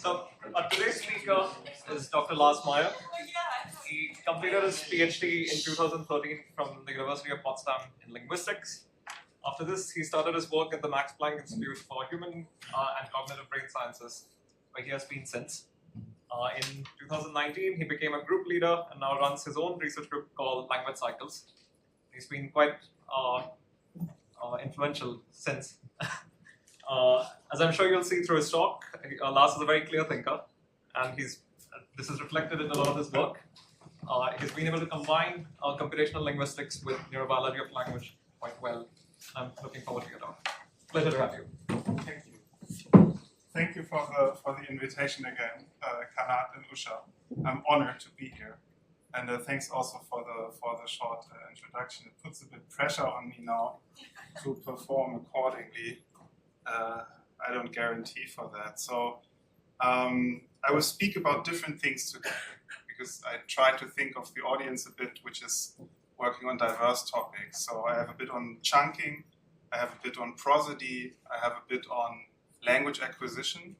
So today's speaker is Dr. Lars Meyer. He completed his PhD in 2013 from the University of Potsdam in linguistics. After this, he started his work at the Max Planck Institute for Human and Cognitive Brain Sciences, where he has been since. In 2019, he became a group leader and now runs his own research group called Language Cycles. He's been quite influential since. As I'm sure you'll see through his talk, Lars is a very clear thinker, and this is reflected in a lot of his work. He's been able to combine computational linguistics with neurobiology of language quite well. I'm looking forward to your talk. Pleasure to have you. Thank you. Thank you for the invitation again, Kanat and Usha. I'm honored to be here, and thanks also for the short introduction. It puts a bit pressure on me now to perform accordingly. I don't guarantee for that. So I will speak about different things today because I try to think of the audience a bit, which is working on diverse topics. So I have a bit on chunking, I have a bit on prosody, I have a bit on language acquisition.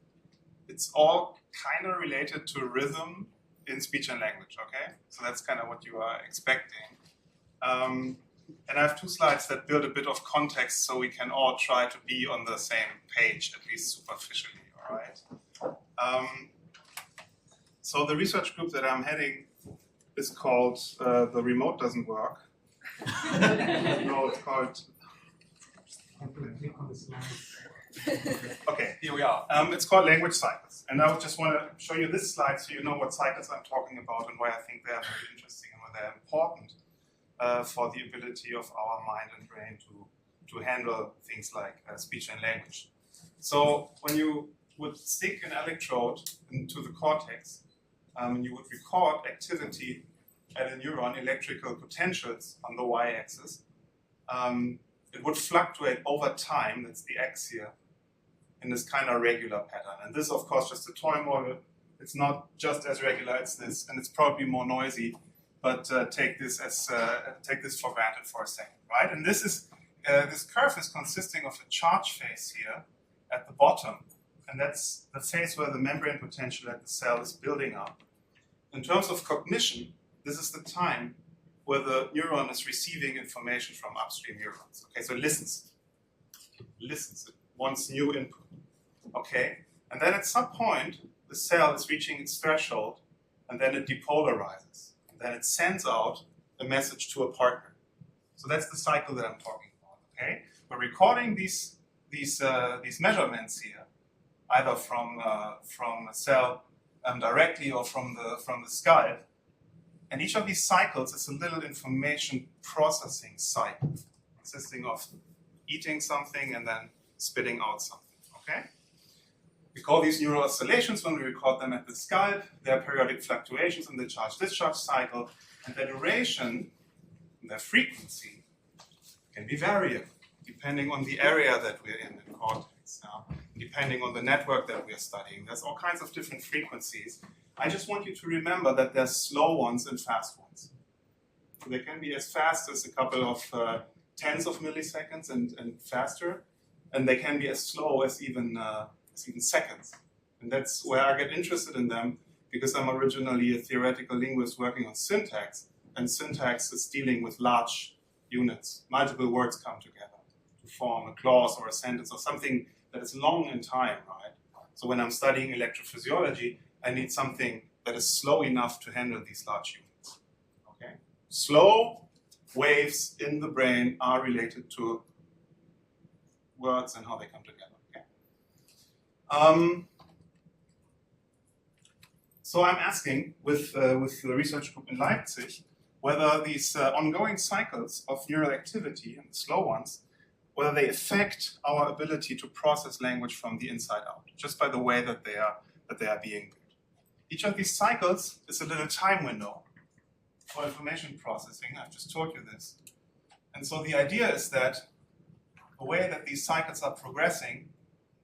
It's all kind of related to rhythm in speech and language, okay? So that's kind of what you are expecting. And I have two slides that build a bit of context so we can all try to be on the same page, at least superficially, all right? So the research group that I'm heading is called The Remote Doesn't Work. No, it's called... Okay, here we are. It's called Language Cycles. And I just want to show you this slide so you know what cycles I'm talking about and why I think they are very interesting and why they're important. For the ability of our mind and brain to handle things like speech and language. So when you would stick an electrode into the cortex, and you would record activity at a neuron, electrical potentials on the y-axis, it would fluctuate over time, that's the x here, in this kind of regular pattern. And this is, of course, just a toy model. It's not just as regular as this, and it's probably more noisy. But take this for granted for a second, right? And this curve is consisting of a charge phase here at the bottom, and that's the phase where the membrane potential at the cell is building up. In terms of cognition, this is the time where the neuron is receiving information from upstream neurons. Okay, so it listens, it wants new input. Okay, and then at some point, the cell is reaching its threshold, and then it depolarizes. Then it sends out a message to a partner. So that's the cycle that I'm talking about. Okay, we're recording these measurements here, either from a cell directly or from the skull. And each of these cycles is a little information processing cycle, consisting of eating something and then spitting out something. Okay. We call these neural oscillations when we record them at the scalp. There are periodic fluctuations in the charge-discharge cycle, and their duration, their frequency, can be variable depending on the area that we're in cortex, depending on the network that we're studying. There's all kinds of different frequencies. I just want you to remember that there's slow ones and fast ones. So they can be as fast as a couple of tens of milliseconds and faster, and they can be as slow as even seconds. And that's where I get interested in them, because I'm originally a theoretical linguist working on syntax, and syntax is dealing with large units. Multiple words come together to form a clause or a sentence or something that is long in time, right? So when I'm studying electrophysiology, I need something that is slow enough to handle these large units. Okay? Slow waves in the brain are related to words and how they come together. So I'm asking with the research group in Leipzig whether these ongoing cycles of neural activity, and slow ones, whether they affect our ability to process language from the inside out, just by the way that they are being built. Each of these cycles is a little time window for information processing. I've just told you this. And so the idea is that the way that these cycles are progressing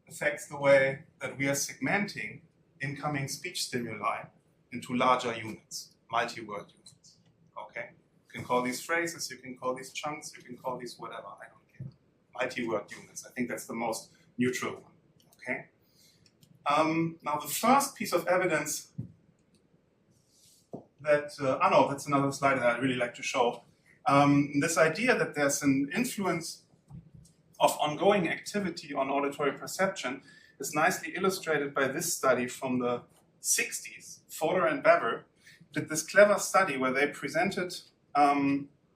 affects the way that we are segmenting incoming speech stimuli into larger units, multi-word units. Okay? You can call these phrases, you can call these chunks, you can call these whatever, I don't care. Multi-word units, I think that's the most neutral one. Okay? Now the first piece of evidence that, no, that's another slide that I'd really like to show. This idea that there's an influence of ongoing activity on auditory perception is nicely illustrated by this study from the 60s. Fodor and Bever did this clever study where they presented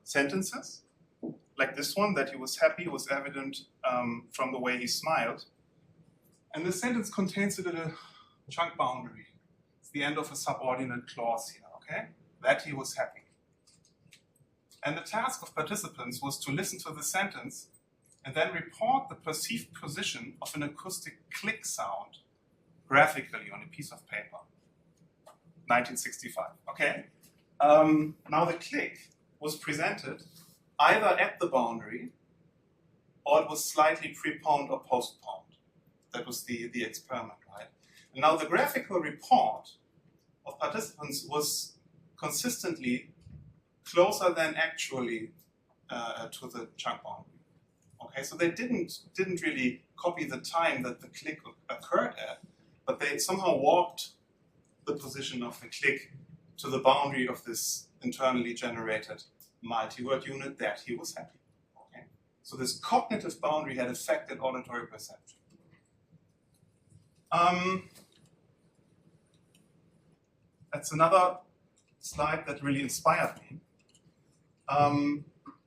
sentences, like this one, that he was happy was evident from the way he smiled. And the sentence contains a little chunk boundary. It's the end of a subordinate clause here, okay? That he was happy. And the task of participants was to listen to the sentence and then report the perceived position of an acoustic click sound graphically on a piece of paper. 1965, okay? Now the click was presented either at the boundary or it was slightly preponed or postponed. That was the experiment, right? And now the graphical report of participants was consistently closer than actually to the chunk boundary. Okay, so they didn't really copy the time that the click occurred at, but they somehow walked the position of the click to the boundary of this internally generated multi-word unit that he was happy. Okay, so this cognitive boundary had affected auditory perception. That's another slide that really inspired me.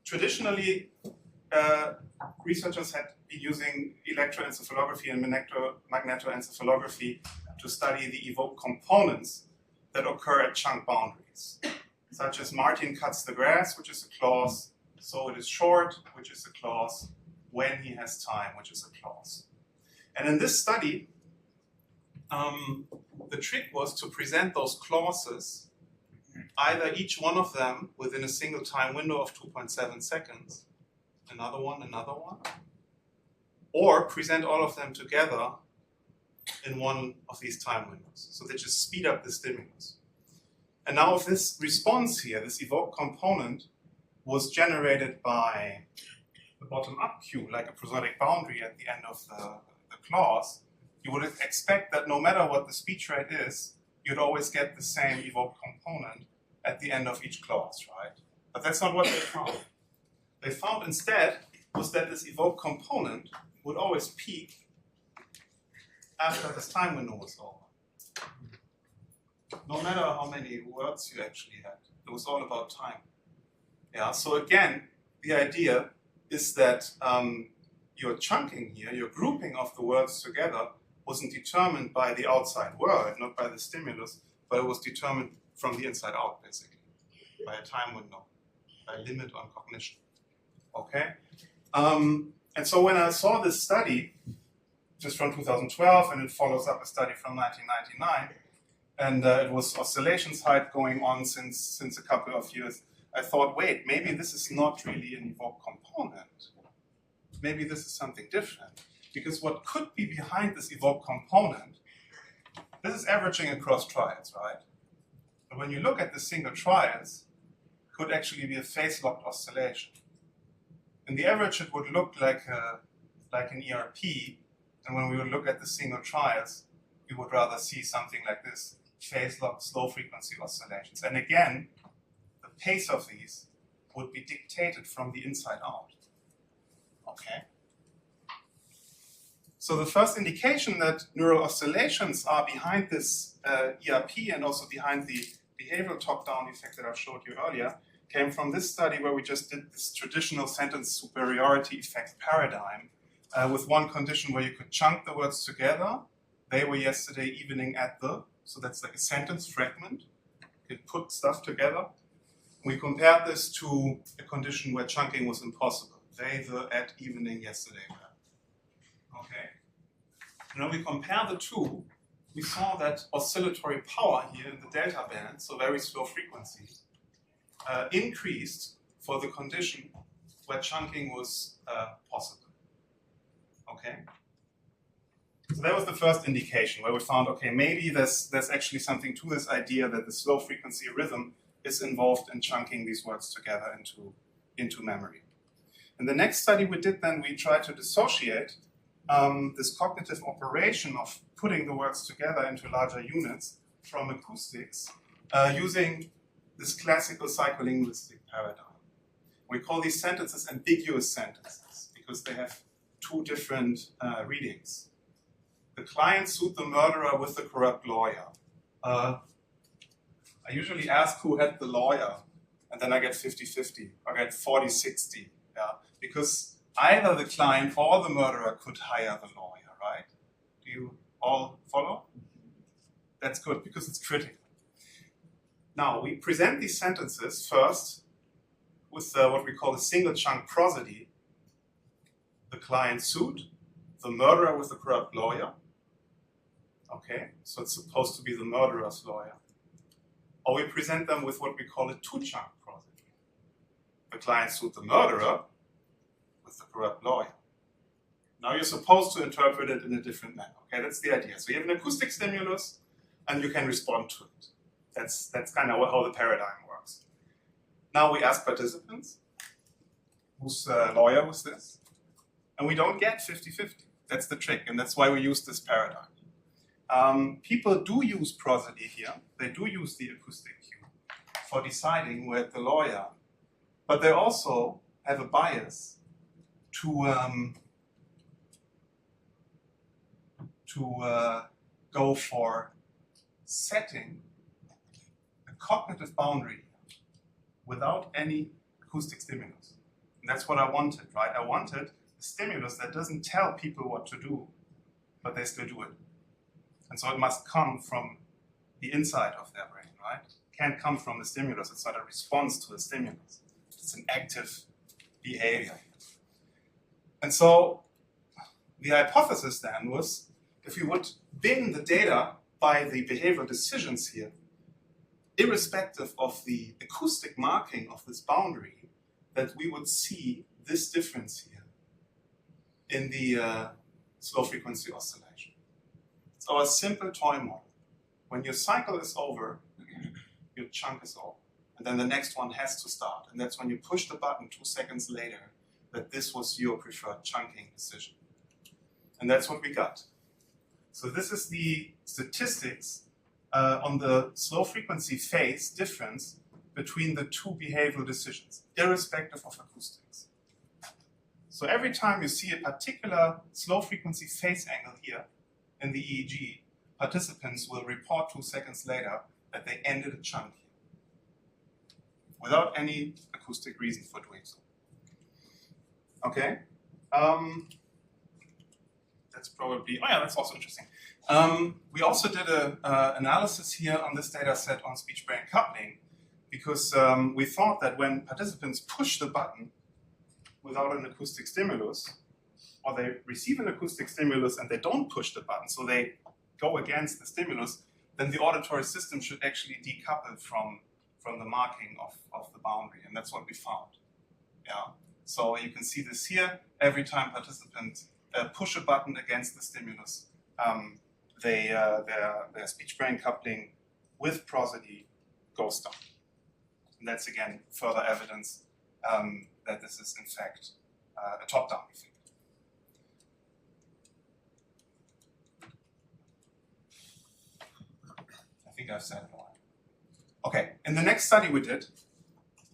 Traditionally, researchers had been using electroencephalography and magnetoencephalography to study the evoked components that occur at chunk boundaries, such as Martin cuts the grass, which is a clause, so it is short, which is a clause, when he has time, which is a clause. And in this study, the trick was to present those clauses, either each one of them within a single time window of 2.7 seconds, another one, or present all of them together in one of these time windows. So they just speed up the stimulus. And now if this response here, this evoked component, was generated by the bottom-up cue, like a prosodic boundary at the end of the clause, you would expect that no matter what the speech rate is, you'd always get the same evoked component at the end of each clause, right? But that's not what they found. They found instead was that this evoked component would always peak after this time window was over. No matter how many words you actually had, it was all about time. Yeah. So again, the idea is that your chunking here, your grouping of the words together, wasn't determined by the outside world, not by the stimulus, but it was determined from the inside out, basically, by a time window, by a limit on cognition. Okay? And so when I saw this study, just from 2012, and it follows up a study from 1999, and it was oscillations height going on since a couple of years, I thought, wait, maybe this is not really an evoked component. Maybe this is something different. Because what could be behind this evoked component, this is averaging across trials, right? But when you look at the single trials, it could actually be a phase-locked oscillation. In the average, it would look like an ERP, and when we would look at the single trials, we would rather see something like this, phase-locked slow-frequency oscillations. And again, the pace of these would be dictated from the inside out. Okay? So the first indication that neural oscillations are behind this ERP and also behind the behavioral top-down effect that I showed you earlier came from this study where we just did this traditional sentence superiority effect paradigm with one condition where you could chunk the words together. They were yesterday evening at the, so that's like a sentence fragment. You could put stuff together. We compared this to a condition where chunking was impossible. They, the, at, evening, yesterday were. Okay. And when we compare the two, we saw that oscillatory power here in the delta band, so very slow frequency, increased for the condition where chunking was possible. Okay. So that was the first indication where we found, okay, maybe there's actually something to this idea that the slow frequency rhythm is involved in chunking these words together into memory. In the next study we did then, we tried to dissociate this cognitive operation of putting the words together into larger units from acoustics using this classical psycholinguistic paradigm. We call these sentences ambiguous sentences because they have two different readings. The client sued the murderer with the corrupt lawyer. I usually ask who had the lawyer, and then I get 50-50, I get 40-60, yeah? Because either the client or the murderer could hire the lawyer, right? Do you all follow? That's good, because it's critical. Now, we present these sentences first with what we call a single chunk prosody. The client sued, the murderer with the corrupt lawyer. Okay, so it's supposed to be the murderer's lawyer. Or we present them with what we call a two-chunk prosody. The client sued the murderer with the corrupt lawyer. Now you're supposed to interpret it in a different manner. Okay, that's the idea. So you have an acoustic stimulus, and you can respond to it. That's kind of how the paradigm works. Now we ask participants, whose lawyer was this? And we don't get 50-50. That's the trick, and that's why we use this paradigm. People do use prosody here. They do use the acoustic cue for deciding where the lawyer, but they also have a bias to go for setting a cognitive boundary without any acoustic stimulus. And that's what I wanted, right? I wanted a stimulus that doesn't tell people what to do, but they still do it. And so it must come from the inside of their brain, right? It can't come from the stimulus. It's not a response to the stimulus. It's an active behavior. And so the hypothesis then was, if we would bin the data by the behavioral decisions here, irrespective of the acoustic marking of this boundary, that we would see this difference here in the slow frequency oscillation. It's our simple toy model. When your cycle is over, your chunk is over. And then the next one has to start. And that's when you push the button 2 seconds later that this was your preferred chunking decision. And that's what we got. So this is the statistics on the slow frequency phase difference between the two behavioral decisions, irrespective of acoustics. So every time you see a particular slow frequency phase angle here in the EEG, participants will report 2 seconds later that they ended a chunk here, without any acoustic reason for doing so. Okay? That's probably, oh yeah, that's also interesting. We also did an analysis here on this data set on speech-brain coupling, because we thought that when participants push the button without an acoustic stimulus, or they receive an acoustic stimulus and they don't push the button, so they go against the stimulus, then the auditory system should actually decouple from the marking of the boundary, and that's what we found. Yeah. So you can see this here. Every time participants push a button against the stimulus, their speech-brain coupling with prosody goes down. And that's, again, further evidence that this is, in fact, a top-down effect. I think I've said it all. Okay, in the next study we did,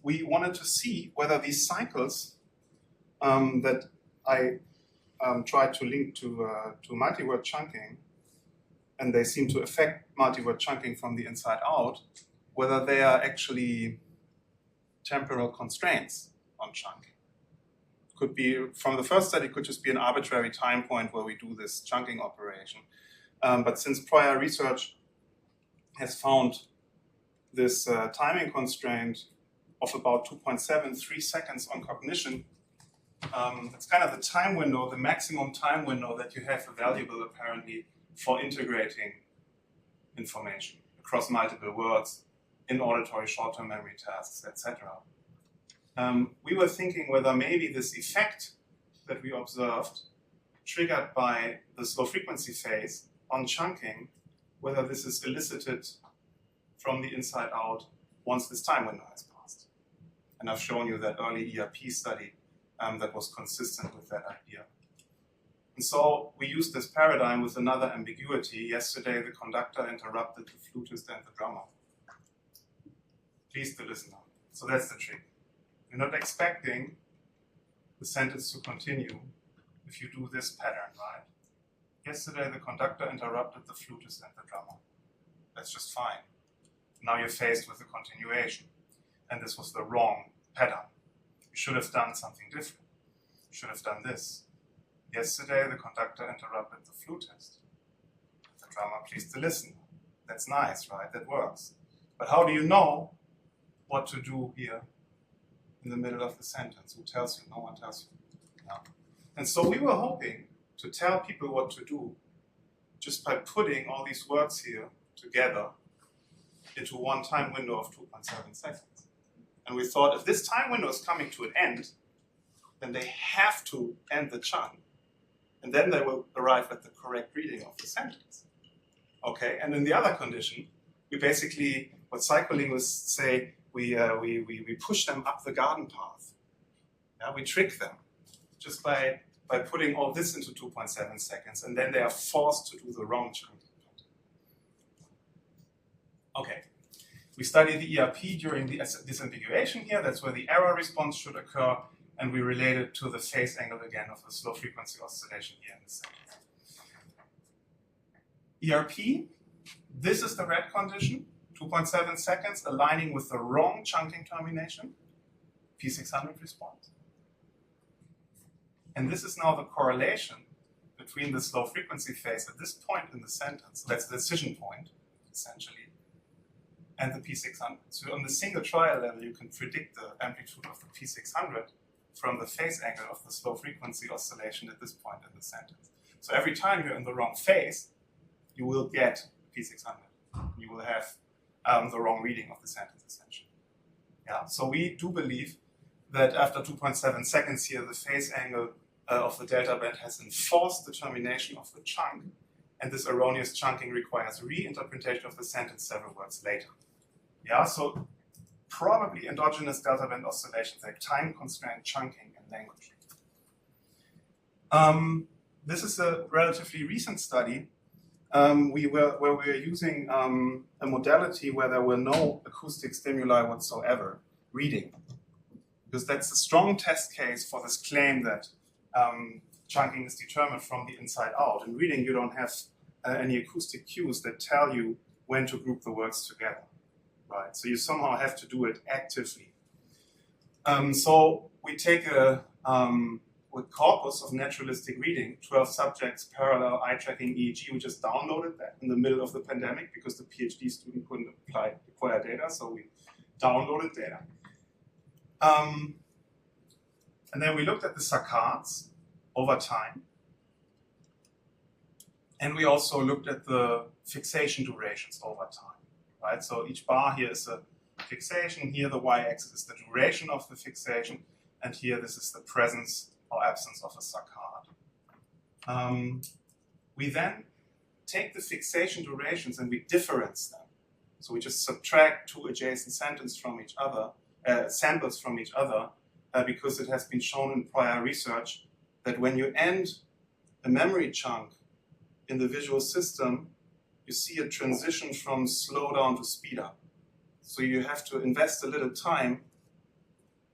we wanted to see whether these cycles that I tried to link to multi-word chunking, and they seem to affect multi-word chunking from the inside out, whether they are actually temporal constraints on chunking. Could be, from the first study, could just be an arbitrary time point where we do this chunking operation. But since prior research has found this timing constraint of about 2.73 seconds on cognition, it's kind of the time window, the maximum time window that you have available, apparently, for integrating information across multiple words in auditory short-term memory tasks, etc. We were thinking whether maybe this effect that we observed, triggered by the slow frequency phase on chunking, whether this is elicited from the inside out once this time window has passed. And I've shown you that early ERP study that was consistent with that idea. And so we use this paradigm with another ambiguity. Yesterday, the conductor interrupted the flutist and the drummer. Please to listen now. So that's the trick. You're not expecting the sentence to continue if you do this pattern, right? Yesterday, the conductor interrupted the flutist and the drummer. That's just fine. Now you're faced with a continuation. And this was the wrong pattern. You should have done something different. You should have done this. Yesterday, the conductor interrupted the flutist. The drummer, please to listen. That's nice, right? That works. But how do you know what to do here in the middle of the sentence? Who tells you? No one tells you. No. And so we were hoping to tell people what to do just by putting all these words here together into one time window of 2.7 seconds. And we thought if this time window is coming to an end, then they have to end the chunk. And then they will arrive at the correct reading of the sentence. Okay, and in the other condition, we basically, what psycholinguists say, we push them up the garden path. Yeah, we trick them just by putting all this into 2.7 seconds, and then they are forced to do the wrong chunk. Okay, we study the ERP during the disambiguation here. That's where the error response should occur, and we relate it to the phase angle again of the slow frequency oscillation here in the sentence. ERP, this is the red condition, 2.7 seconds, aligning with the wrong chunking termination, P600 response. And this is now the correlation between the slow frequency phase at this point in the sentence, so that's the decision point, essentially, and the P600. So on the single trial level, you can predict the amplitude of the P600 from the phase angle of the slow frequency oscillation at this point in the sentence. So every time you're in the wrong phase, you will get P600. You will have the wrong reading of the sentence, essentially. Yeah. So we do believe that after 2.7 seconds here, the phase angle of the delta band has enforced the termination of the chunk, and this erroneous chunking requires reinterpretation of the sentence several words later. Yeah, so probably endogenous delta band oscillations like time-constrained chunking in language. This is a relatively recent study where we were using a modality where there were no acoustic stimuli whatsoever, reading. Because that's a strong test case for this claim that chunking is determined from the inside out. In reading, you don't have any acoustic cues that tell you when to group the words together, right? So you somehow have to do it actively. So we take a corpus of naturalistic reading, 12 subjects, parallel, eye-tracking, EEG. We just downloaded that in the middle of the pandemic because the PhD student couldn't acquire data, so we downloaded data. And then we looked at the saccades over time. And we also looked at the fixation durations over time, right? So each bar here is a fixation. Here the y-axis is the duration of the fixation. And here this is the presence or absence of a saccade. We then take the fixation durations and we difference them. So we just subtract two adjacent samples from each other, because it has been shown in prior research that when you end a memory chunk in the visual system, you see a transition from slow down to speed up. So you have to invest a little time,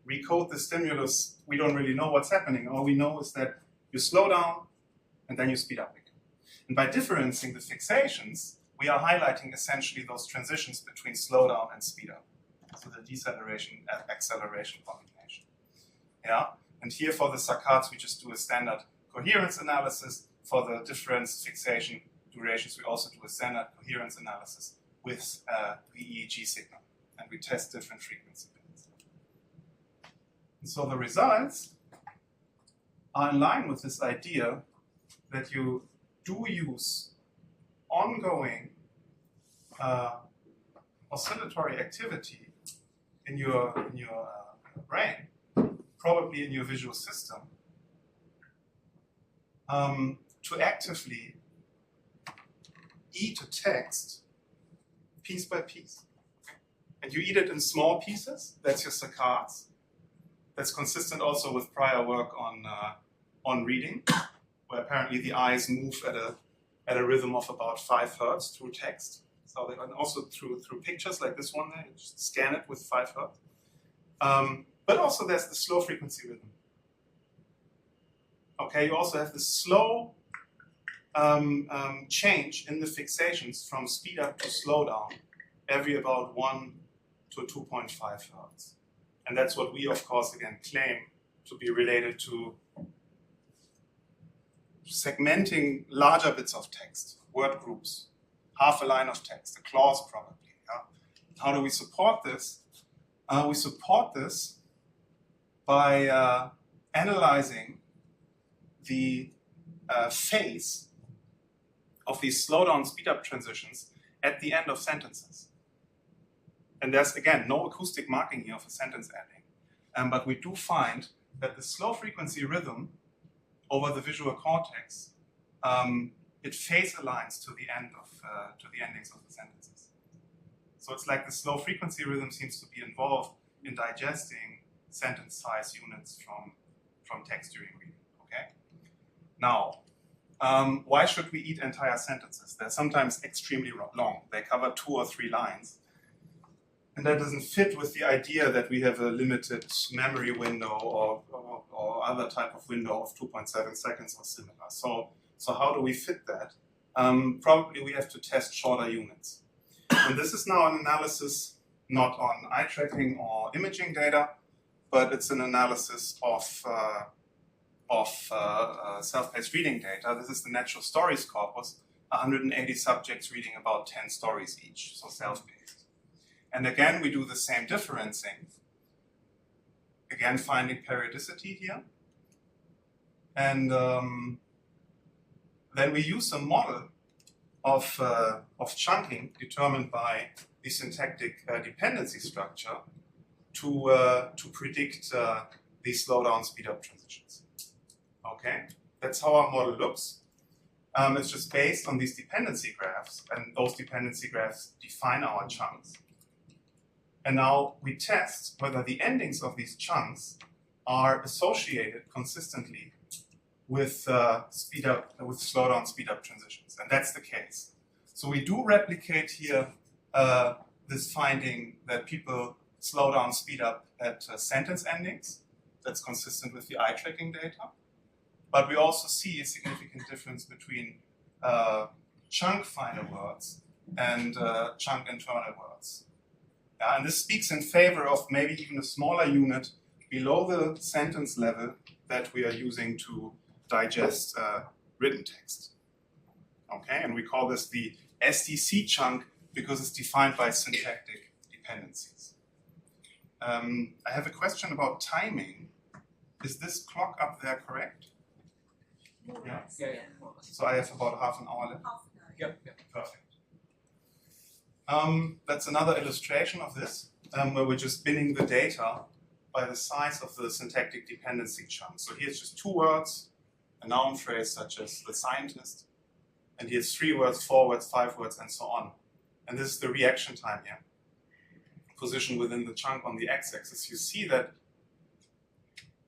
recode the stimulus. We don't really know what's happening. All we know is that you slow down and then you speed up again. And by differencing the fixations, we are highlighting essentially those transitions between slow down and speed up. So the deceleration and acceleration combination. Yeah, and here for the saccades, we just do a standard coherence analysis. For the difference fixation durations, we also do a standard coherence analysis with the EEG signal, and we test different frequency bands. And so the results are in line with this idea that you do use ongoing oscillatory activity in your brain, probably in your visual system, to actively eat a text piece by piece. And you eat it in small pieces, that's your saccades. That's consistent also with prior work on reading. where apparently the eyes move at a rhythm of about 5 hertz through text. So they, and also through pictures like this one there, you just scan it with 5 hertz. But also there's the slow frequency rhythm. Okay, you also have the slow change in the fixations from speed up to slow down every about 1 to 2.5 hertz. And that's what we, of course, again claim to be related to segmenting larger bits of text, word groups, half a line of text, a clause probably. Yeah? How do we support this? We support this by analyzing the phase of these slow-down, speed-up transitions at the end of sentences. And there's, again, no acoustic marking here of a sentence ending. But we do find that the slow frequency rhythm over the visual cortex, it phase aligns to the endings of the sentences. So it's like the slow frequency rhythm seems to be involved in digesting sentence size units from text during reading. Okay. Now, why should we eat entire sentences? They're sometimes extremely long. They cover 2 or 3 lines. And that doesn't fit with the idea that we have a limited memory window or other type of window of 2.7 seconds or similar. So how do we fit that? Probably we have to test shorter units. And this is now an analysis not on eye tracking or imaging data, but it's an analysis of self-paced reading data. This is the natural stories corpus, 180 subjects reading about 10 stories each, so self-paced. And again, we do the same differencing. Again, finding periodicity here. And then we use a model of chunking determined by the syntactic dependency structure to predict the slowdown speed-up transitions. Okay, that's how our model looks. It's just based on these dependency graphs, and those dependency graphs define our chunks. And now we test whether the endings of these chunks are associated consistently with slowdown speed-up transitions, and that's the case. So we do replicate here this finding that people slow down speed up at sentence endings. That's consistent with the eye tracking data. But we also see a significant difference between chunk final words and chunk internal words. And this speaks in favor of maybe even a smaller unit below the sentence level that we are using to digest written text. Okay, and we call this the SDC chunk because it's defined by syntactic dependencies. I have a question about timing. Is this clock up there correct? Yeah. So I have about half an hour left. Yep. Perfect. That's another illustration of this, where we're just binning the data by the size of the syntactic dependency chunk. So here's just 2 words, a noun phrase such as the scientist, and here's 3 words, 4 words, 5 words, and so on. And this is the reaction time here, positioned within the chunk on the x-axis. You see that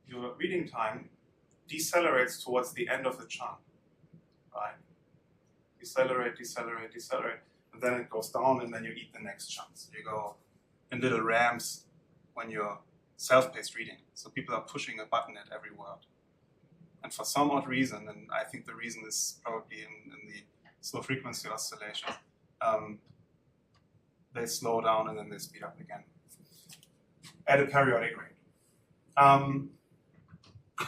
your reading time decelerates towards the end of the chunk, right? Decelerate, decelerate, decelerate, and then it goes down, and then you eat the next chunks. You go in little ramps when you're self-paced reading. So people are pushing a button at every word. And for some odd reason, and I think the reason is probably in the slow frequency oscillation, they slow down and then they speed up again at a periodic rate.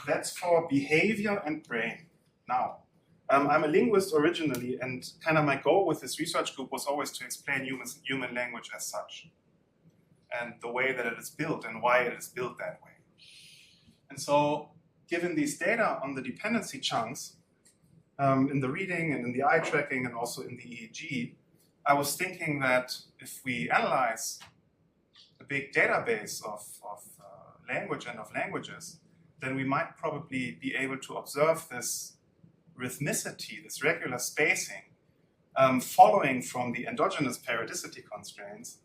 That's for behavior and brain. Now, I'm a linguist originally, and kind of my goal with this research group was always to explain human language as such, and the way that it is built and why it is built that way. And so, given these data on the dependency chunks in the reading and in the eye tracking and also in the EEG, I was thinking that if we analyze a big database of language and of languages, then we might probably be able to observe this rhythmicity, this regular spacing, following from the endogenous periodicity constraints.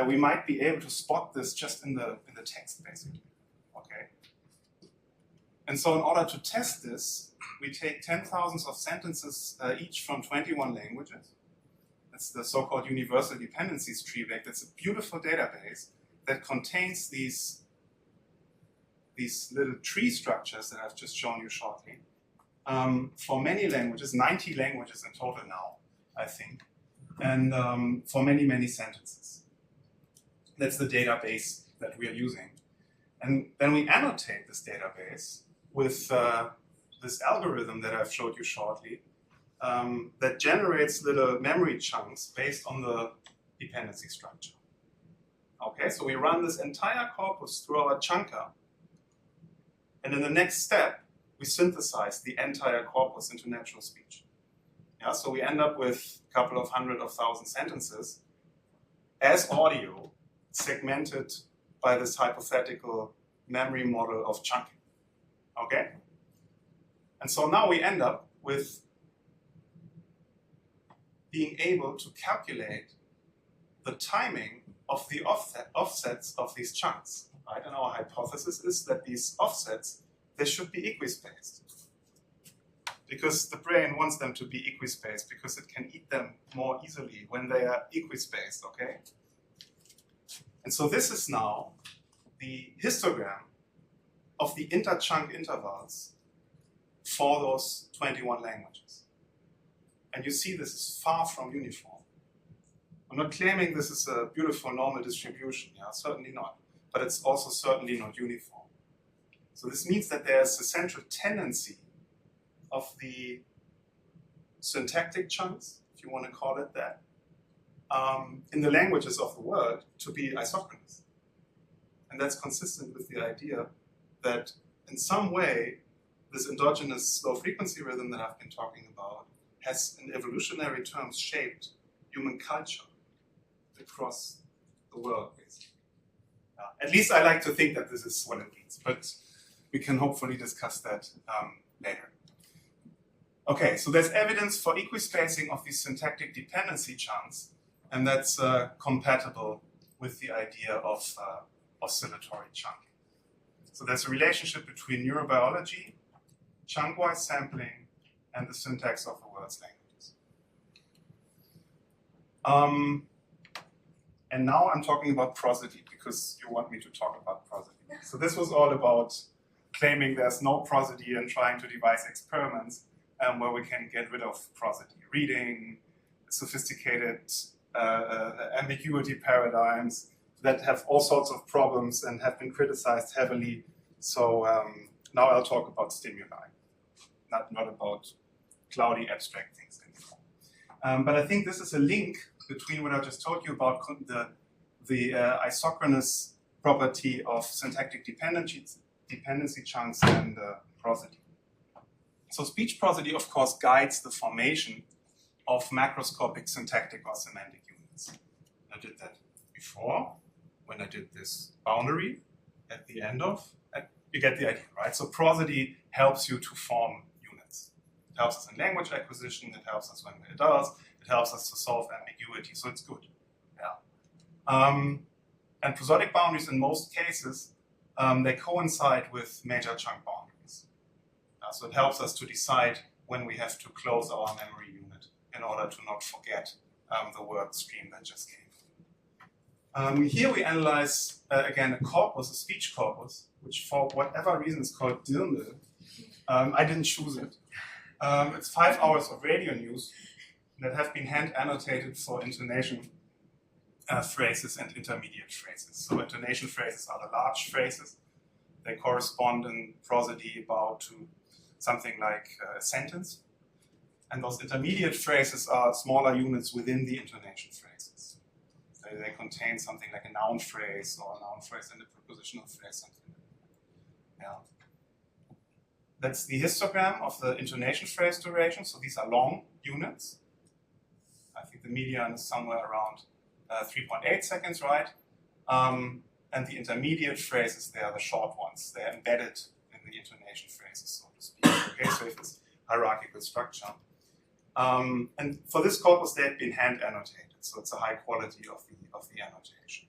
We might be able to spot this just in the text, basically. Okay. And so in order to test this, we take 10,000 of sentences each from 21 languages. That's the so-called universal dependencies tree bank. That's a beautiful database that contains these little tree structures that I've just shown you shortly. For many languages, 90 languages in total now, I think, and for many, many sentences. That's the database that we are using. And then we annotate this database with this algorithm that I've showed you shortly that generates little memory chunks based on the dependency structure. Okay, so we run this entire corpus through our chunker, and in the next step, we synthesize the entire corpus into natural speech. Yeah, so we end up with a couple of hundred of thousand sentences as audio segmented by this hypothetical memory model of chunking. Okay? And so now we end up with being able to calculate the timing of the offsets of these chunks. Right? And our hypothesis is that these offsets, they should be equispaced. Because the brain wants them to be equispaced because it can eat them more easily when they are equispaced, okay? And so this is now the histogram of the interchunk intervals for those 21 languages. And you see this is far from uniform. I'm not claiming this is a beautiful normal distribution, yeah, certainly not. But it's also certainly not uniform. So this means that there's a central tendency of the syntactic chunks, if you want to call it that, in the languages of the world to be isochronous. And that's consistent with the idea that in some way, this endogenous low frequency rhythm that I've been talking about has in evolutionary terms shaped human culture across the world, basically. At least I like to think that this is what it means, but we can hopefully discuss that later. Okay, so there's evidence for equispacing of these syntactic dependency chunks, and that's compatible with the idea of oscillatory chunking. So there's a relationship between neurobiology, chunk-wise sampling, and the syntax of the world's languages. And now I'm talking about prosody, because you want me to talk about prosody. So this was all about claiming there's no prosody and trying to devise experiments where we can get rid of prosody. Reading, sophisticated ambiguity paradigms that have all sorts of problems and have been criticized heavily. So now I'll talk about stimuli, not about cloudy abstract things anymore. But I think this is a link between what I just told you about the isochronous property of syntactic dependency chunks and prosody. So speech prosody, of course, guides the formation of macroscopic syntactic or semantic units. I did that before when I did this boundary at the end of, you get the idea, right? So prosody helps you to form units. It helps us in language acquisition, it helps us when we're adults, it helps us to solve ambiguity, so it's good. Yeah. And prosodic boundaries in most cases, they coincide with major chunk boundaries. So it helps us to decide when we have to close our memory unit in order to not forget the word stream that just came. Here we analyze, again, a corpus, a speech corpus, which for whatever reason is called Dirndl. I didn't choose it. It's 5 hours of radio news that have been hand annotated for intonation phrases and intermediate phrases. So intonation phrases are the large phrases. They correspond in prosody about to something like a sentence. And those intermediate phrases are smaller units within the intonation phrases. They contain something like a noun phrase or a noun phrase and a prepositional phrase, something like that. Yeah. That's the histogram of the intonation phrase duration. So these are long units. I think the median is somewhere around 3.8 seconds, right? And the intermediate phrases, they are the short ones. They're embedded in the intonation phrases, so to speak. Okay, so if it's hierarchical structure. And for this corpus, they have been hand annotated, so it's a high quality of the annotation.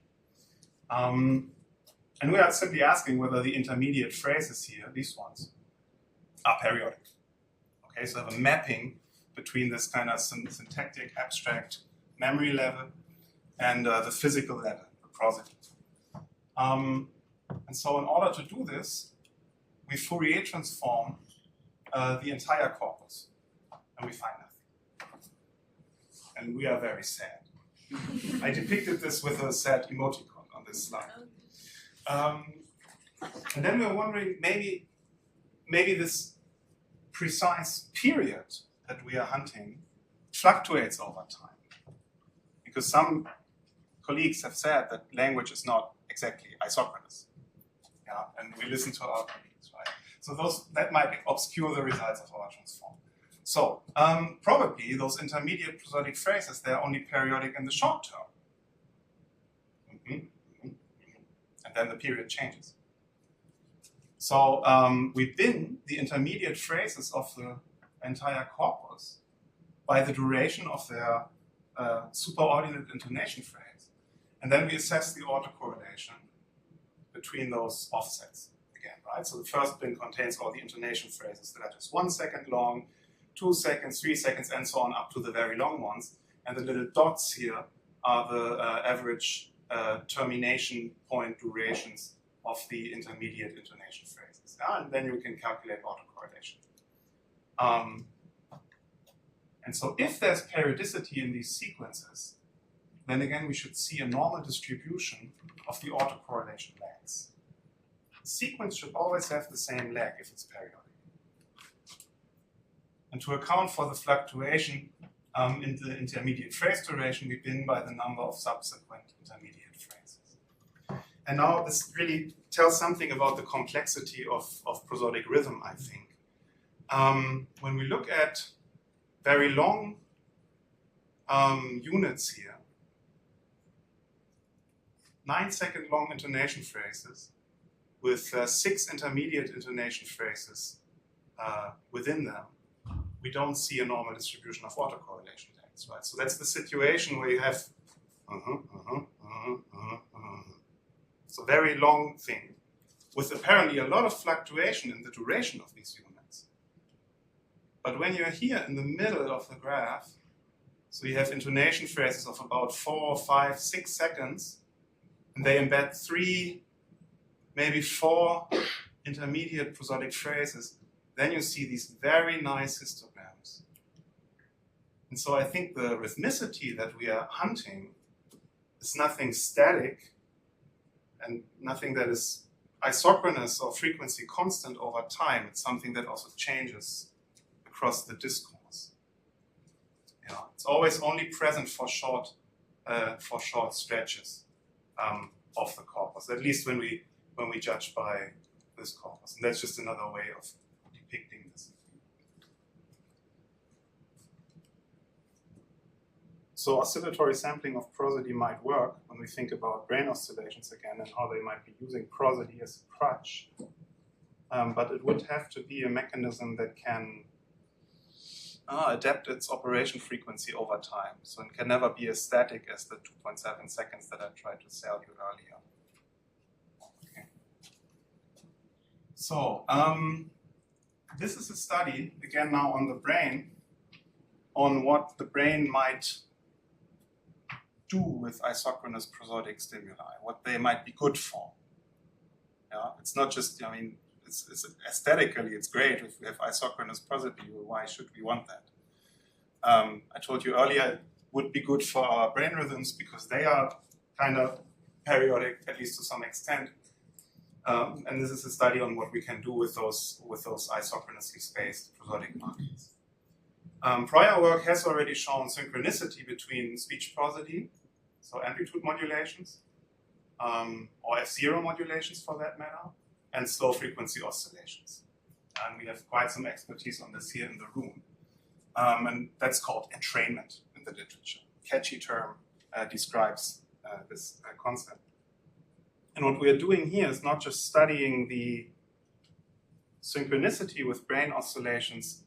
And we are simply asking whether the intermediate phrases here, these ones, are periodic. Okay, so I have a mapping between this kind of syntactic, abstract memory level and the physical level, the prosody. And so in order to do this, we Fourier transform the entire corpus, and we find nothing. And we are very sad. I depicted this with a sad emoticon on this slide. And then we're wondering, maybe this precise period that we are hunting fluctuates over time. Because some colleagues have said that language is not exactly isochronous. Yeah? And we listen to our colleagues, right? So that might obscure the results of our transform. So probably those intermediate prosodic phrases, they're only periodic in the short term. And then the period changes. So we bin the intermediate phrases of the entire corpus by the duration of their superordinate intonation phrase. And then we assess the autocorrelation between those offsets again, right? So the first bin contains all the intonation phrases that are just 1 second long, 2 seconds, 3 seconds, and so on up to the very long ones. And the little dots here are the average termination point durations of the intermediate intonation phrases. And then you can calculate autocorrelation. And so if there's periodicity in these sequences, then again we should see a normal distribution of the autocorrelation lags. The sequence should always have the same lag if it's periodic. And to account for the fluctuation in the intermediate phrase duration, we bin by the number of subsequent intermediate phrases. And now this really tells something about the complexity of prosodic rhythm, I think. When we look at very long units here, 9-second long intonation phrases with 6 intermediate intonation phrases within them, we don't see a normal distribution of autocorrelation tags, right? So that's the situation where you have so very long thing with apparently a lot of fluctuation in the duration of these units. But when you're here in the middle of the graph, so you have intonation phrases of about 4, 5, 6 seconds, and they embed 3, maybe 4 intermediate prosodic phrases, then you see these very nice histograms. And so I think the rhythmicity that we are hunting is nothing static and nothing that is isochronous or frequency constant over time. It's something that also changes across the discourse. Yeah, it's always only present for short stretches of the corpus, at least when we judge by this corpus. And that's just another way of depicting this. So oscillatory sampling of prosody might work when we think about brain oscillations again and how they might be using prosody as a crutch. But it would have to be a mechanism that can adapt its operation frequency over time. So it can never be as static as the 2.7 seconds that I tried to sell you earlier. Okay. So this is a study, again now on the brain, on what the brain might do with isochronous prosodic stimuli, what they might be good for. Yeah, it's not just, I mean, it's aesthetically, it's great if we have isochronous prosody. Why should we want that? I told you earlier it would be good for our brain rhythms because they are kind of periodic, at least to some extent. And this is a study on what we can do with those isochronously spaced prosodic markers. Prior work has already shown synchronicity between speech prosody, so amplitude modulations, or F0 modulations for that matter, and slow frequency oscillations. And we have quite some expertise on this here in the room. And that's called entrainment in the literature. Catchy term describes this concept. And what we are doing here is not just studying the synchronicity with brain oscillations,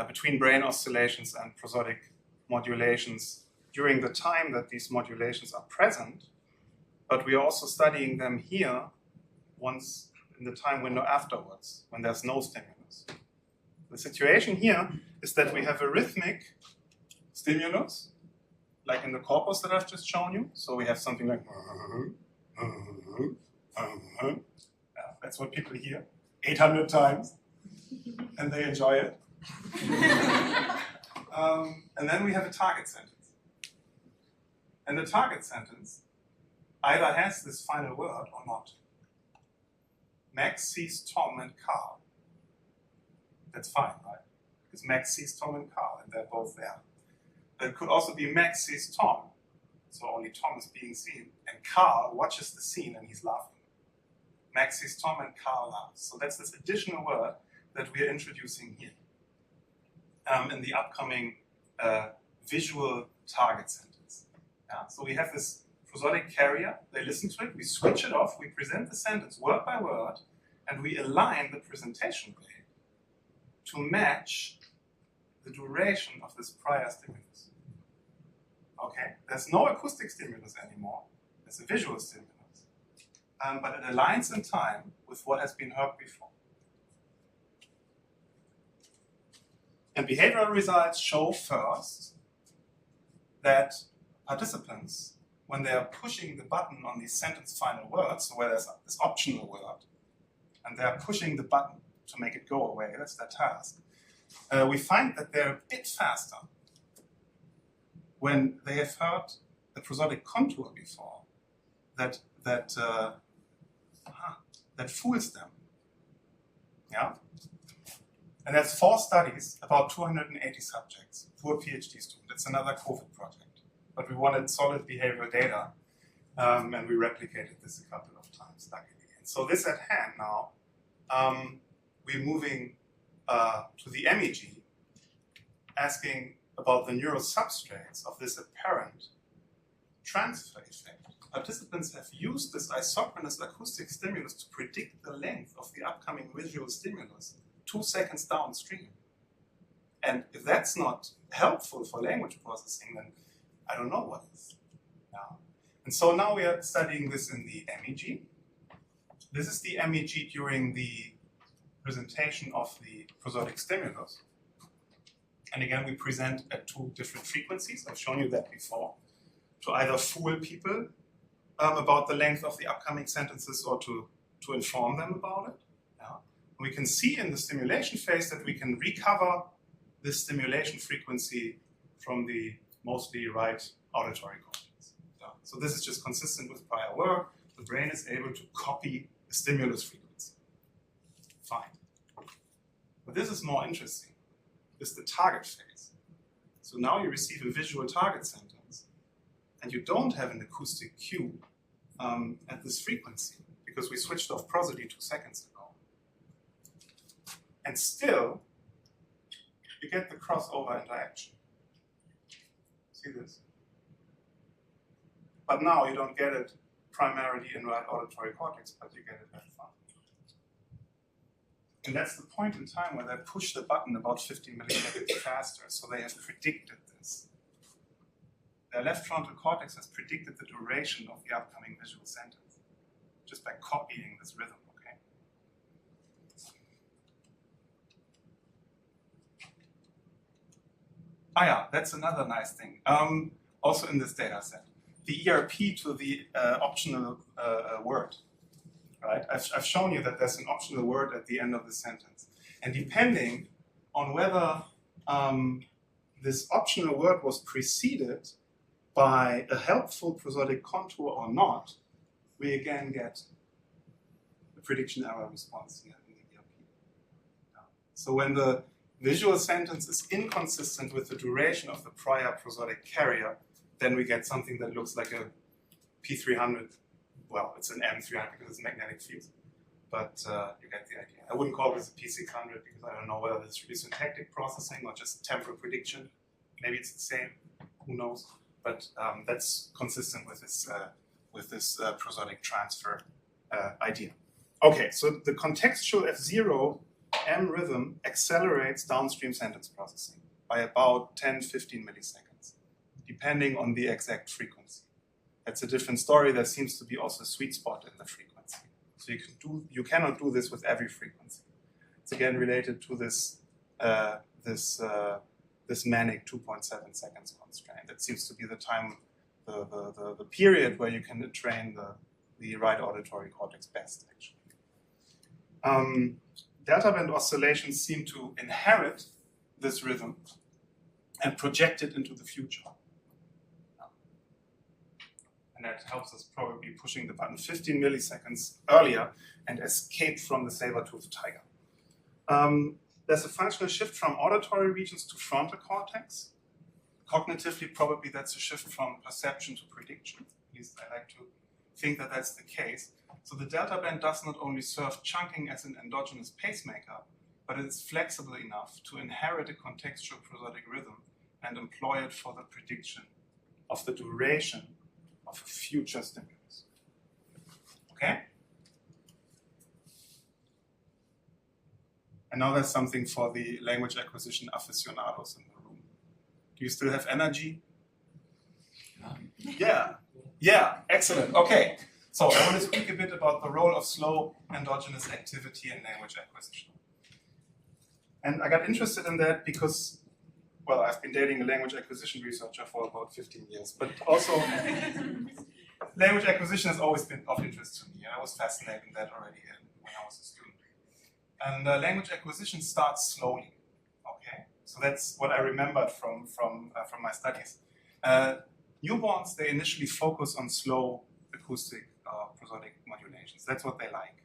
between brain oscillations and prosodic modulations during the time that these modulations are present, but we are also studying them here once in the time window afterwards, when there's no stimulus. The situation here is that we have a rhythmic stimulus, like in the corpus that I've just shown you. So we have something like, that's what people hear 800 times, and they enjoy it. And then we have a target sentence. And the target sentence either has this final word or not. Max sees Tom and Carl. That's fine, right? Because Max sees Tom and Carl, and they're both there. But it could also be Max sees Tom, so only Tom is being seen, and Carl watches the scene and he's laughing. Max sees Tom and Carl laughs. So that's this additional word that we are introducing here in the upcoming visual target sentence. So we have this prosodic carrier, they listen to it, we switch it off, we present the sentence word by word, and we align the presentation rate to match the duration of this prior stimulus. Okay, there's no acoustic stimulus anymore, there's a visual stimulus, but it aligns in time with what has been heard before. And behavioral results show first that participants, when they are pushing the button on these sentence final words, so where there's this optional word, and they are pushing the button to make it go away, that's their task, we find that they're a bit faster when they have heard the prosodic contour before that fools them. Yeah? And there's 4 studies, about 280 subjects, poor PhD student. It's another COVID project. But we wanted solid behavioral data, and we replicated this a couple of times, luckily. And so this at hand now, we're moving to the MEG, asking about the neural substrates of this apparent transfer effect. Participants have used this isochronous acoustic stimulus to predict the length of the upcoming visual stimulus 2 seconds downstream. And if that's not helpful for language processing, then I don't know what is. Yeah. And so now we are studying this in the MEG. This is the MEG during the presentation of the prosodic stimulus. And again, we present at 2 different frequencies. I've shown you that before. To either fool people about the length of the upcoming sentences or to inform them about it. Yeah. We can see in the stimulation phase that we can recover this stimulation frequency from the mostly right auditory cortex. Yeah. So this is just consistent with prior work. The brain is able to copy the stimulus frequency. Fine. But this is more interesting. This is the target phase. So now you receive a visual target sentence, and you don't have an acoustic cue at this frequency, because we switched off prosody 2 seconds ago. And still, you get the crossover interaction. See this? But now you don't get it primarily in right auditory cortex, but you get it left front. And that's the point in time where they push the button about 50 milliseconds faster, so they have predicted this. Their left frontal cortex has predicted the duration of the upcoming visual sentence, just by copying this rhythm, okay? Ah yeah, that's another nice thing. Also in this data set. The ERP to the optional word. Right? I've shown you that there's an optional word at the end of the sentence. And depending on whether this optional word was preceded by a helpful prosodic contour or not, we again get a prediction error response here in the ERP. So when the visual sentence is inconsistent with the duration of the prior prosodic carrier, then we get something that looks like a P300. Well, it's an M300 because it's magnetic field, but you get the idea. I wouldn't call this a P600 because I don't know whether this is syntactic processing or just temporal prediction. Maybe it's the same, who knows? But that's consistent with this prosodic transfer idea. Okay, so the contextual F0 M rhythm accelerates downstream sentence processing by about 10-15 milliseconds, depending on the exact frequency. That's a different story. There seems to be also a sweet spot in the frequency. So you cannot do this with every frequency. It's again related to this this manic 2.7 seconds constraint. That seems to be the time, the period where you can train the right auditory cortex best, actually. Delta band oscillations seem to inherit this rhythm and project it into the future. And that helps us probably pushing the button 15 milliseconds earlier and escape from the saber-toothed tiger. There's a functional shift from auditory regions to frontal cortex. Cognitively, probably that's a shift from perception to prediction. At least I like to think that that's the case. So the delta band does not only serve chunking as an endogenous pacemaker, but it is flexible enough to inherit a contextual prosodic rhythm and employ it for the prediction of the duration of a future stimulus. Okay? And now there's something for the language acquisition aficionados in the room. Do you still have energy? Yeah, excellent. Okay, so I want to speak a bit about the role of slow endogenous activity in language acquisition. And I got interested in that because, well, I've been dating a language acquisition researcher for about 15 years, but also language acquisition has always been of interest to me. I was fascinated in that already when I was a student. And language acquisition starts slowly. Okay, so that's what I remembered from my studies. Newborns, they initially focus on slow acoustic prosodic modulations. That's what they like.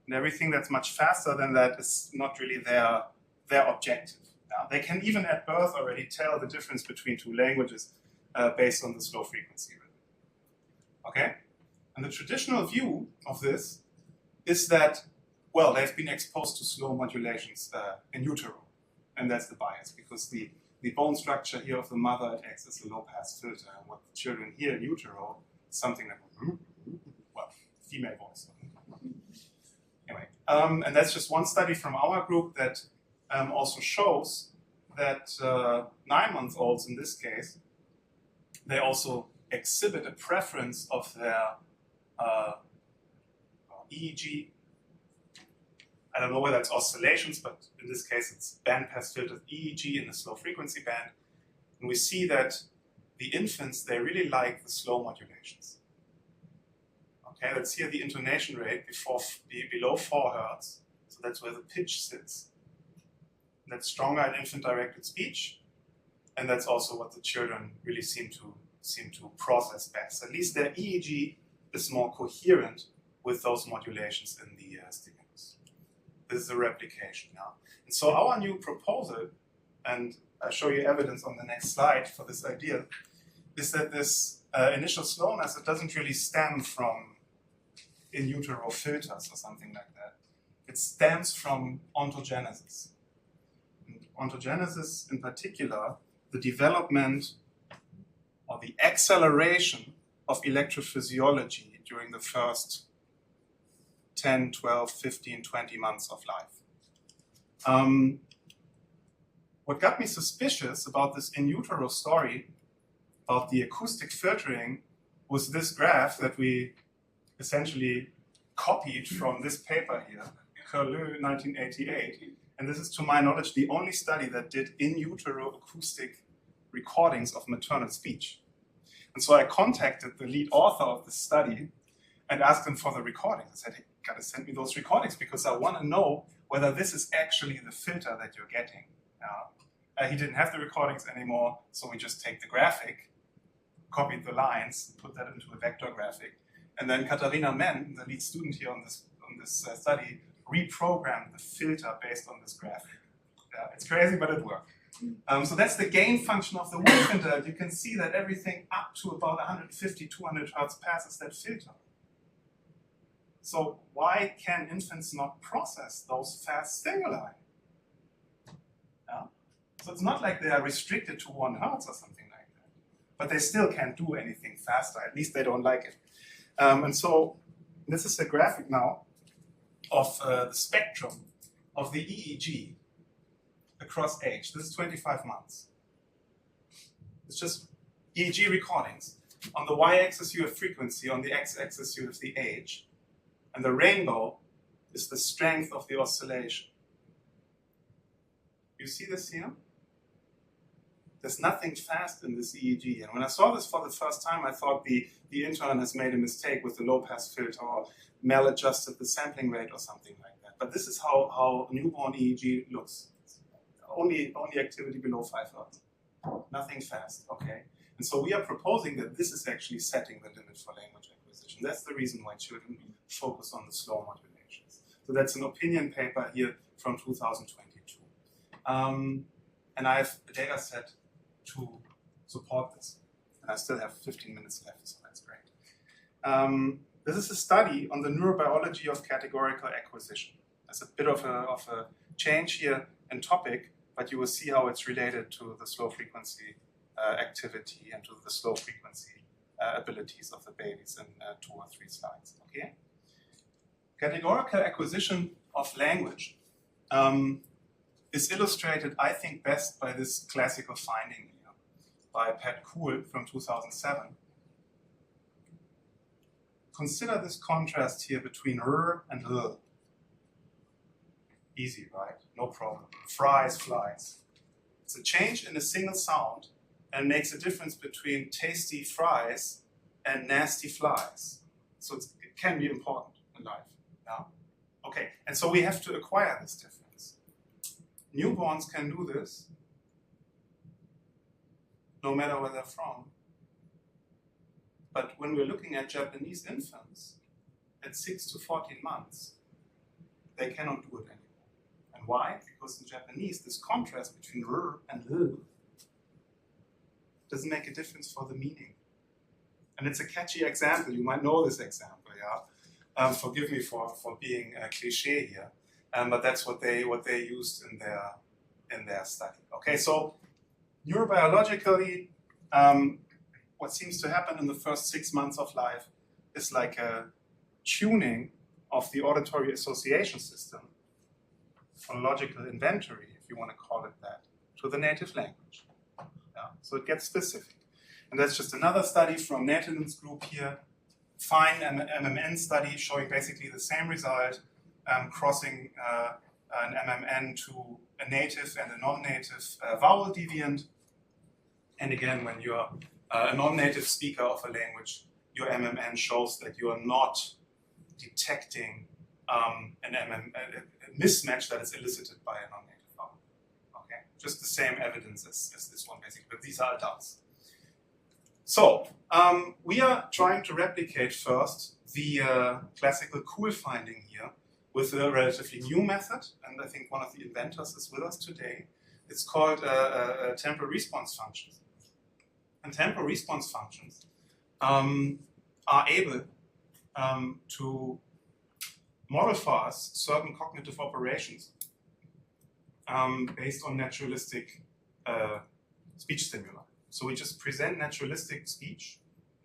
And everything that's much faster than that is not really their objective. Now, they can even at birth already tell the difference between two languages based on the slow frequency rhythm. Okay? And the traditional view of this is that, well, they've been exposed to slow modulations in utero. And that's the bias, because the bone structure here of the mother acts as a low-pass filter. And what the children hear in utero is something like, well, female voice. Anyway, and that's just one study from our group that also shows that 9-month-olds in this case, they also exhibit a preference of their EEG. I don't know whether it's oscillations, but in this case it's bandpass filtered EEG in the slow frequency band. And we see that the infants, they really like the slow modulations. Okay, let's hear the intonation rate below 4 Hertz. So that's where the pitch sits. And that's stronger in infant-directed speech. And that's also what the children really seem to process best. At least their EEG is more coherent with those modulations in the stimulus. This is a replication now. And so our new proposal, and I'll show you evidence on the next slide for this idea, is that this initial slowness, it doesn't really stem from in utero filters or something like that. It stems from ontogenesis. And ontogenesis in particular, the development or the acceleration of electrophysiology during the first 10, 12, 15, 20 months of life. What got me suspicious about this in utero story, about the acoustic filtering, was this graph that we essentially copied from this paper here, Curlew, 1988. And this is, to my knowledge, the only study that did in utero acoustic recordings of maternal speech. And so I contacted the lead author of this study and asked him for the recordings. I said, hey, you gotta send me those recordings because I want to know whether this is actually the filter that you're getting. He didn't have the recordings anymore, so we just take the graphic, copied the lines, put that into a vector graphic, and then Katharina Menn, the lead student here on this study, reprogrammed the filter based on this graphic. It's crazy, but it worked. So that's the gain function of the Wolf interval. You can see that everything up to about 150, 200 Hertz passes that filter. So why can infants not process those fast stimuli? So it's not like they are restricted to 1 Hertz or something like that. But they still can't do anything faster. At least they don't like it. And so this is a graphic now of the spectrum of the EEG across age. This is 25 months. It's just EEG recordings. On the y-axis you have frequency, on the x-axis you have the age. And the rainbow is the strength of the oscillation. You see this here? There's nothing fast in this EEG. And when I saw this for the first time, I thought the intern has made a mistake with the low-pass filter or maladjusted the sampling rate or something like that. But this is how newborn EEG looks. Only activity below 5 Hertz. Nothing fast, okay? And so we are proposing that this is actually setting the limit for language acquisition. That's the reason why children focus on the slow modulations. So that's an opinion paper here from 2022. And I have a data set to support this. And I still have 15 minutes left, so that's great. This is a study on the neurobiology of categorical acquisition. There's a bit of a change here in topic, but you will see how it's related to the slow frequency activity and to the slow frequency abilities of the babies in 2 or 3 slides. Okay? Categorical acquisition of language is illustrated, I think, best by this classical finding here by Pat Kuhl from 2007. Consider this contrast here between r and l. Easy, right? No problem. Fries, flies. It's a change in a single sound and makes a difference between tasty fries and nasty flies. So it can be important in life. Yeah? Okay, and so we have to acquire this difference. Newborns can do this no matter where they're from. But when we're looking at Japanese infants at 6 to 14 months, they cannot do it anymore. And why? Because in Japanese, this contrast between r and l doesn't make a difference for the meaning. And it's a catchy example. You might know this example, yeah? Forgive me for being a cliche here, but that's what they used in their study. Okay, so neurobiologically, what seems to happen in the first 6 months of life is like a tuning of the auditory association system, phonological inventory, if you want to call it that, to the native language. Yeah? So it gets specific. And that's just another study from Natan's group here, fine MMN study showing basically the same result, crossing an MMN to a native and a non-native vowel deviant. And again, when you're a non-native speaker of a language, your MMN shows that you are not detecting a mismatch that is elicited by a non-native vowel. Okay, just the same evidence as this one, basically, but these are adults. So we are trying to replicate first the classical Kuhl finding here with a relatively new method, and I think one of the inventors is with us today. It's called temporal response functions. And temporal response functions are able to model for us certain cognitive operations based on naturalistic speech stimuli. So we just present naturalistic speech,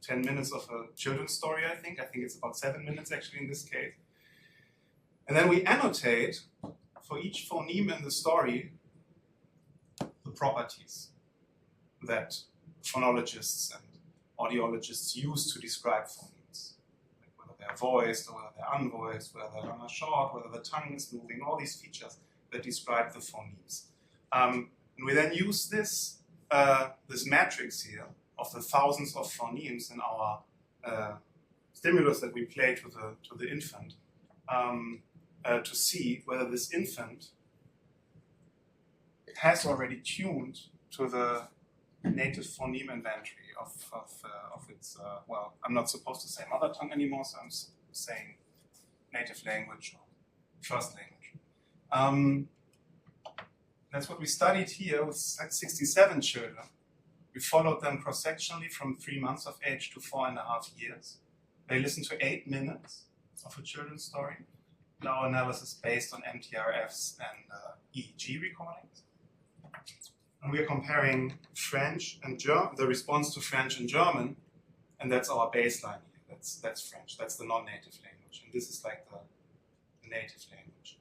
10 minutes of a children's story, I think. I think it's about 7 minutes actually in this case. And then we annotate for each phoneme in the story the properties that phonologists and audiologists use to describe phonemes. Like whether they're voiced or whether they're unvoiced, whether they're long or short, whether the tongue is moving, all these features that describe the phonemes. And we then use this matrix here of the thousands of phonemes in our stimulus that we play to the infant to see whether this infant has already tuned to the native phoneme inventory of its, well, I'm not supposed to say mother tongue anymore, so I'm saying native language or first language. That's what we studied here with 67 children. We followed them cross-sectionally from 3 months of age to 4.5 years. They listened to 8 minutes of a children's story. Our analysis based on MTRFs and EEG recordings. And we are comparing French and German, the response to French and German, and that's our baseline here. That's French. That's the non-native language, and this is like the native language.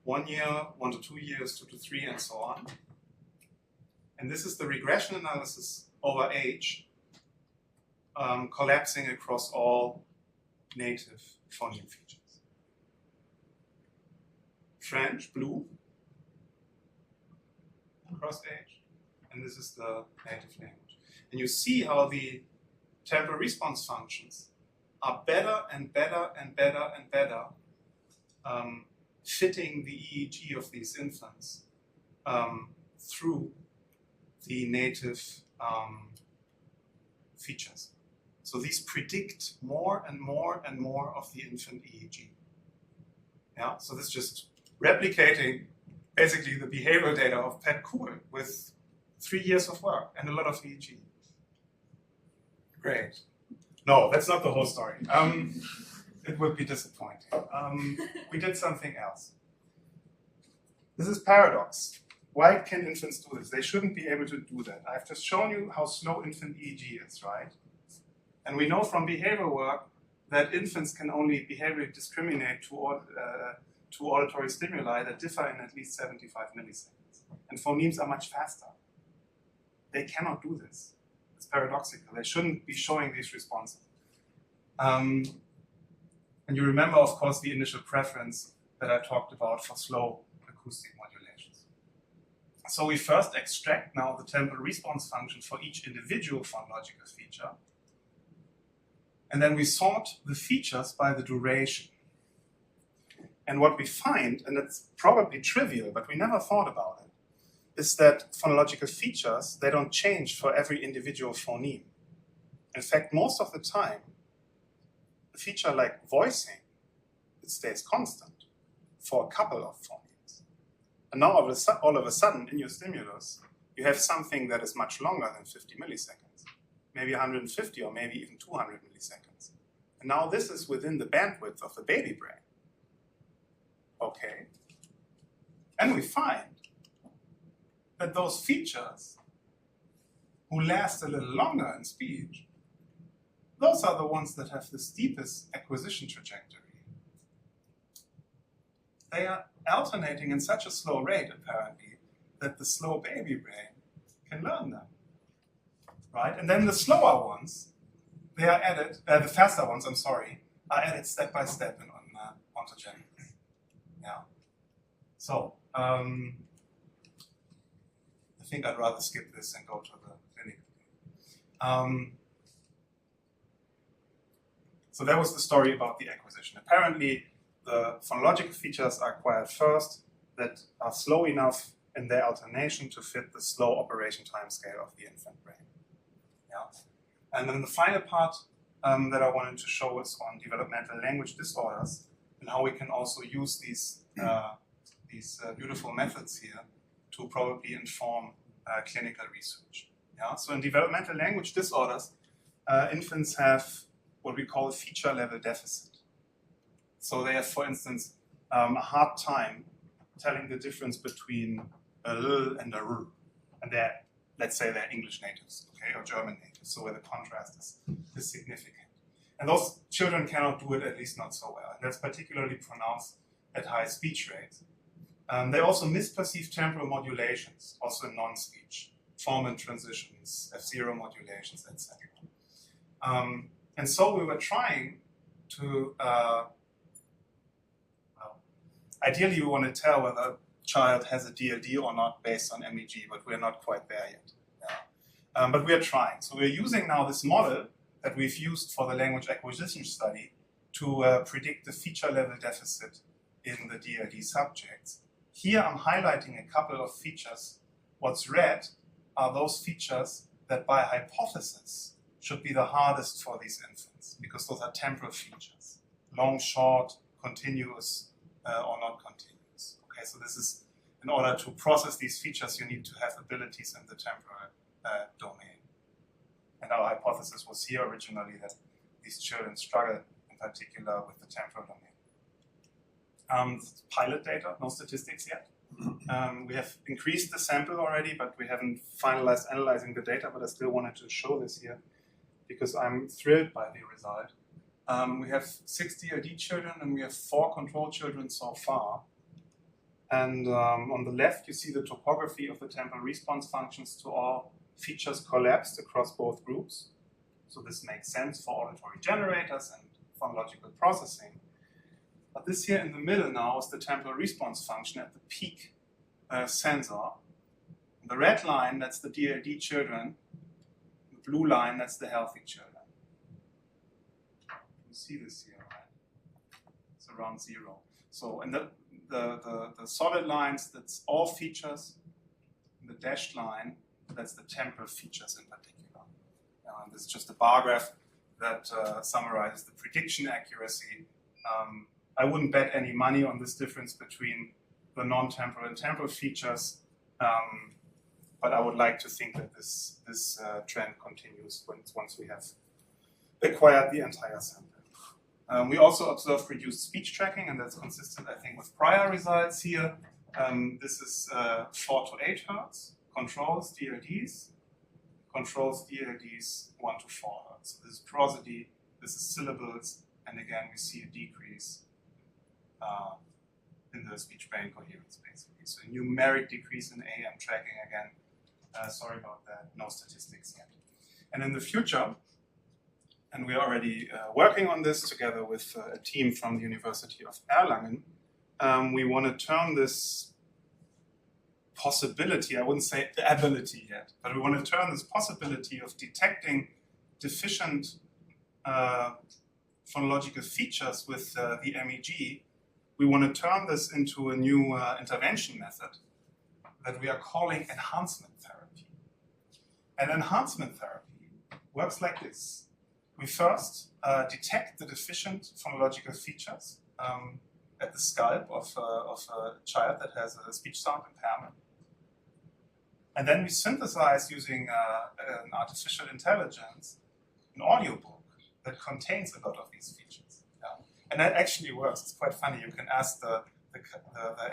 1 year, 1 to 2 years, 2 to 3, and so on. And this is the regression analysis over age, collapsing across all native phoneme features. French, blue. across age, and this is the native language. And you see how the temporal response functions are better and better and better and better fitting the EEG of these infants through the native features. So these predict more and more and more of the infant EEG. Yeah, so this is just replicating basically the behavioral data of Pat Kuhl with 3 years of work and a lot of EEG. Great. No, that's not the whole story. It would be disappointing. We did something else. This is paradox. Why can infants do this? They shouldn't be able to do that. I've just shown you how slow infant EEG is, right? And we know from behavioral work that infants can only behaviorally discriminate to auditory stimuli that differ in at least 75 milliseconds. And phonemes are much faster. They cannot do this. It's paradoxical. They shouldn't be showing these responses. And you remember, of course, the initial preference that I talked about for slow acoustic modulations. So we first extract now the temporal response function for each individual phonological feature. And then we sort the features by the duration. And what we find, and it's probably trivial, but we never thought about it, is that phonological features, they don't change for every individual phoneme. In fact, most of the time, a feature like voicing, it stays constant for a couple of phonemes. And now all of a sudden, in your stimulus, you have something that is much longer than 50 milliseconds, maybe 150 or maybe even 200 milliseconds. And now this is within the bandwidth of the baby brain. Okay. And we find that those features who last a little longer in speech, those are the ones that have the steepest acquisition trajectory. They are alternating in such a slow rate, apparently, that the slow baby brain can learn them. Right? And then the slower ones, they are added, the faster ones, are added step by step in ontogenesis. Yeah. So, I think I'd rather skip this and go to the clinic. So that was the story about the acquisition. Apparently, the phonological features are acquired first that are slow enough in their alternation to fit the slow operation timescale of the infant brain. Yeah. And then the final part that I wanted to show is on developmental language disorders and how we can also use these beautiful methods here to probably inform clinical research. Yeah? So in developmental language disorders, infants have what we call a feature level deficit. So they have, for instance, a hard time telling the difference between a l and a r. And let's say they're English natives, okay, or German natives, so where the contrast is significant. And those children cannot do it, at least not so well. And that's particularly pronounced at high speech rates. They also misperceive temporal modulations, also in non-speech, formant transitions, F0 modulations, etc. And so we were trying to, ideally we want to tell whether a child has a DLD or not based on MEG, but we're not quite there yet. Yeah. But we're trying. So we're using now this model that we've used for the language acquisition study to predict the feature level deficit in the DLD subjects. Here I'm highlighting a couple of features. What's red are those features that by hypothesis should be the hardest for these infants, because those are temporal features. Long, short, continuous, or not continuous. Okay, so this is, in order to process these features, you need to have abilities in the temporal domain. And our hypothesis was here originally that these children struggle in particular with the temporal domain. Pilot data, no statistics yet. We have increased the sample already, but we haven't finalized analyzing the data, but I still wanted to show this here because I'm thrilled by the result. We have 6 DLD children and we have 4 control children so far. And on the left, you see the topography of the temporal response functions to all features collapsed across both groups. So this makes sense for auditory generators and phonological processing. But this here in the middle now is the temporal response function at the peak sensor. The red line, that's the DLD children. The blue line, that's the healthy children. You see this here, right? It's around 0. So, and the solid lines, that's all features. And the dashed line, that's the temporal features in particular. This is just a bar graph that summarizes the prediction accuracy. I wouldn't bet any money on this difference between the non-temporal and temporal features, but I would like to think that this trend continues once we have acquired the entire sample. We also observed reduced speech tracking, and that's consistent, I think, with prior results here. This is 4 to 8 hertz, controls DLDs. Controls DLDs 1 to 4 hertz. So this is prosody, this is syllables, and again we see a decrease in the speech-brain coherence, basically. So a numeric decrease in A, I'm tracking again. Sorry about that, no statistics yet. And in the future, and we're already working on this together with a team from the University of Erlangen, we want to turn this possibility, I wouldn't say ability yet, but we want to turn this possibility of detecting deficient phonological features with the MEG, we want to turn this into a new intervention method that we are calling enhancement therapy. And enhancement therapy works like this. We first detect the deficient phonological features at the scalp of a child that has a speech sound impairment. And then we synthesize using an artificial intelligence an audiobook that contains a lot of these features. Yeah? And that actually works. It's quite funny. You can ask the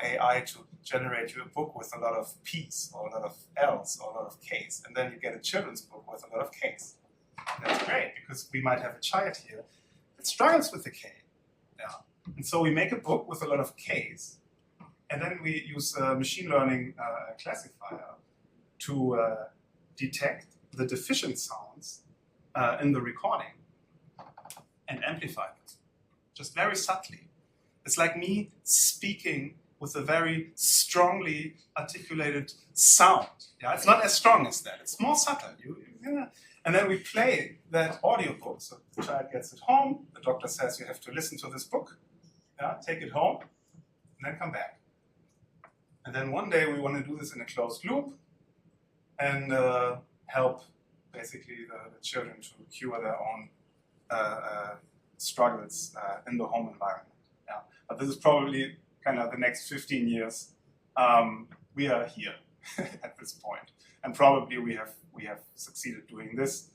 AI to generate you a book with a lot of P's or a lot of L's or a lot of K's. And then you get a children's book with a lot of K's. That's great, because we might have a child here that struggles with the K. Yeah. And so we make a book with a lot of K's, and then we use a machine learning classifier to detect the deficient sounds in the recording and amplify them, just very subtly. It's like me speaking with a very strongly articulated sound. Yeah, it's not as strong as that. It's more subtle. And then we play that audiobook. So the child gets it home. The doctor says you have to listen to this book. Yeah, take it home, and then come back. And then one day we want to do this in a closed loop and help basically the children to cure their own struggles in the home environment. Yeah. But this is probably kind of the next 15 years. We are here at this point, and probably we have succeeded doing this.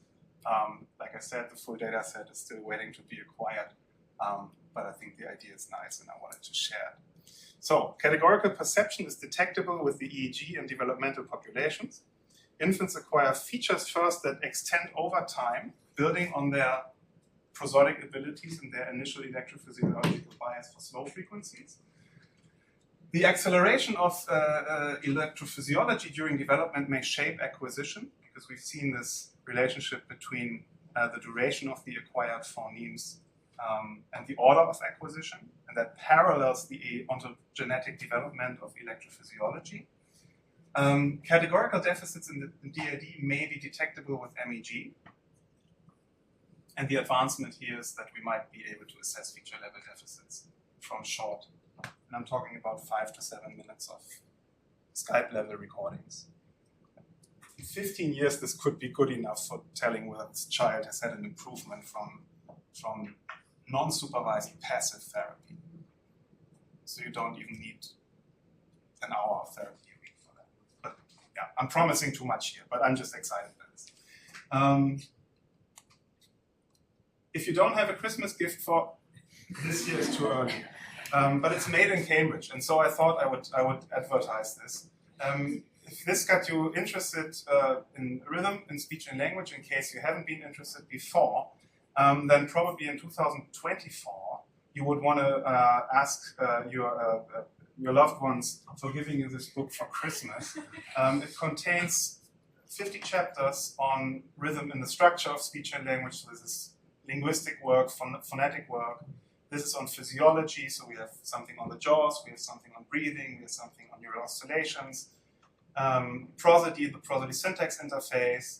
Like I said, the full data set is still waiting to be acquired, but I think the idea is nice, and I wanted to share it. So, categorical perception is detectable with the EEG in developmental populations. Infants acquire features first that extend over time, building on their prosodic abilities and their initial electrophysiological bias for slow frequencies. The acceleration of electrophysiology during development may shape acquisition, because we've seen this relationship between the duration of the acquired phonemes and the order of acquisition, and that parallels the ontogenetic development of electrophysiology. Categorical deficits in the DLD may be detectable with MEG, and the advancement here is that we might be able to assess feature level deficits from short, and I'm talking about 5 to 7 minutes of Skype level recordings. In 15 years, this could be good enough for telling whether this child has had an improvement from non-supervised passive therapy. So you don't even need an hour of therapy a week for that. But yeah, I'm promising too much here, but I'm just excited by this. If you don't have a Christmas gift for this year, is too early. But it's made in Cambridge, and so I thought I would advertise this. If this got you interested in rhythm, in speech and language, in case you haven't been interested before, then probably in 2024 you would want to ask your loved ones for giving you this book for Christmas. It contains 50 chapters on rhythm in the structure of speech and language. So this is linguistic work, phonetic work. This is on physiology, so we have something on the jaws, we have something on breathing, we have something on neural oscillations. Prosody, the prosody syntax interface.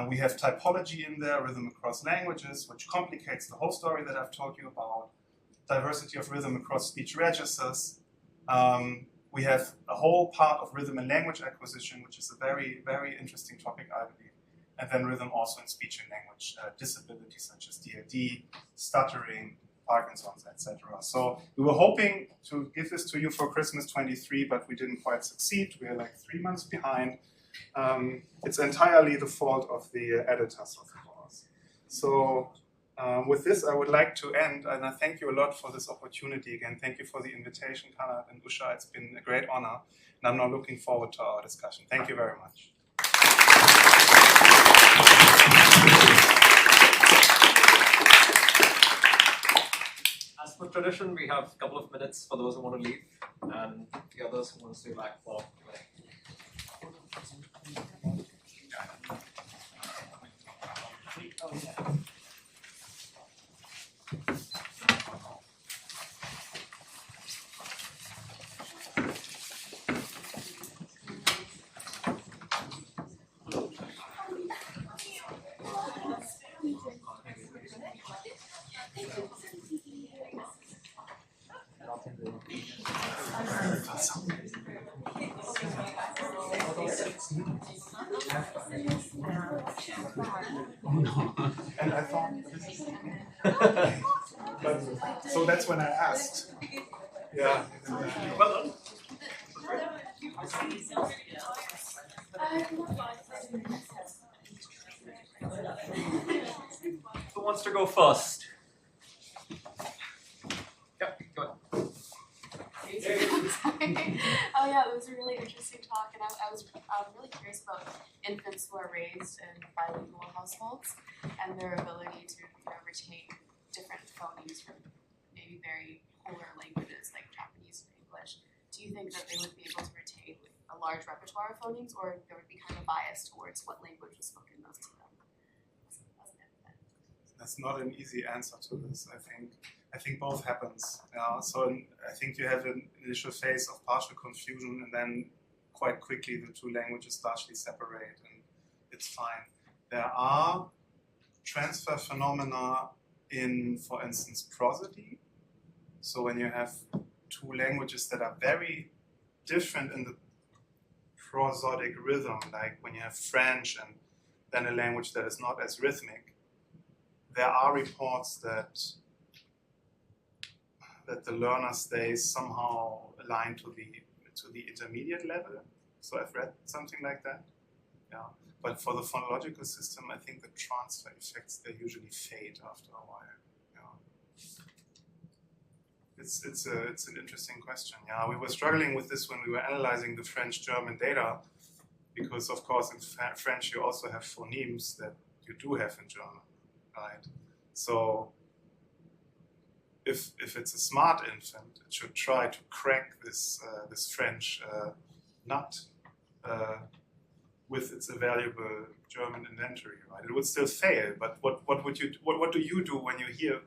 We have typology in there, rhythm across languages, which complicates the whole story that I've told you about. Diversity of rhythm across speech registers. We have a whole part of rhythm and language acquisition, which is a very, very interesting topic, I believe. And then rhythm also in speech and language disabilities such as DLD, stuttering, Parkinson's, etc. So we were hoping to give this to you for Christmas 23, but we didn't quite succeed. We are like 3 months behind. It's entirely the fault of the editors, of course. So with this, I would like to end, and I thank you a lot for this opportunity again. Thank you for the invitation, Kanat and Usha. It's been a great honor, and I'm now looking forward to our discussion. Thank you very much. As per tradition, we have a couple of minutes for those who want to leave, and the others who want to stay back for Q&A. And I thought, but, so that's when I asked. Yeah. Well done. Who wants to go first? Yeah, go ahead. Oh yeah, that was a really interesting talk, and I was really curious about infants who are raised in bilingual households and their ability to retain different phonemes from maybe very polar languages like Japanese and English. Do you think that they would be able to retain a large repertoire of phonemes, or there would be kind of a bias towards what language was spoken most to them? That's not an easy answer to this, I think. I think both happens. Yeah. So I think you have an initial phase of partial confusion, and then quite quickly the two languages largely separate, and it's fine. There are transfer phenomena in, for instance, prosody. So when you have two languages that are very different in the prosodic rhythm, like when you have French and then a language that is not as rhythmic, there are reports that the learner stays somehow aligned to the intermediate level. So I've read something like that. Yeah. But for the phonological system, I think the transfer effects, they usually fade after a while. Yeah. It's an interesting question. Yeah, we were struggling with this when we were analyzing the French-German data, because of course in French you also have phonemes that you do have in German, right? So if it's a smart infant, it should try to crack this French nut with its valuable German inventory, right? It would still fail, but what do you do when you hear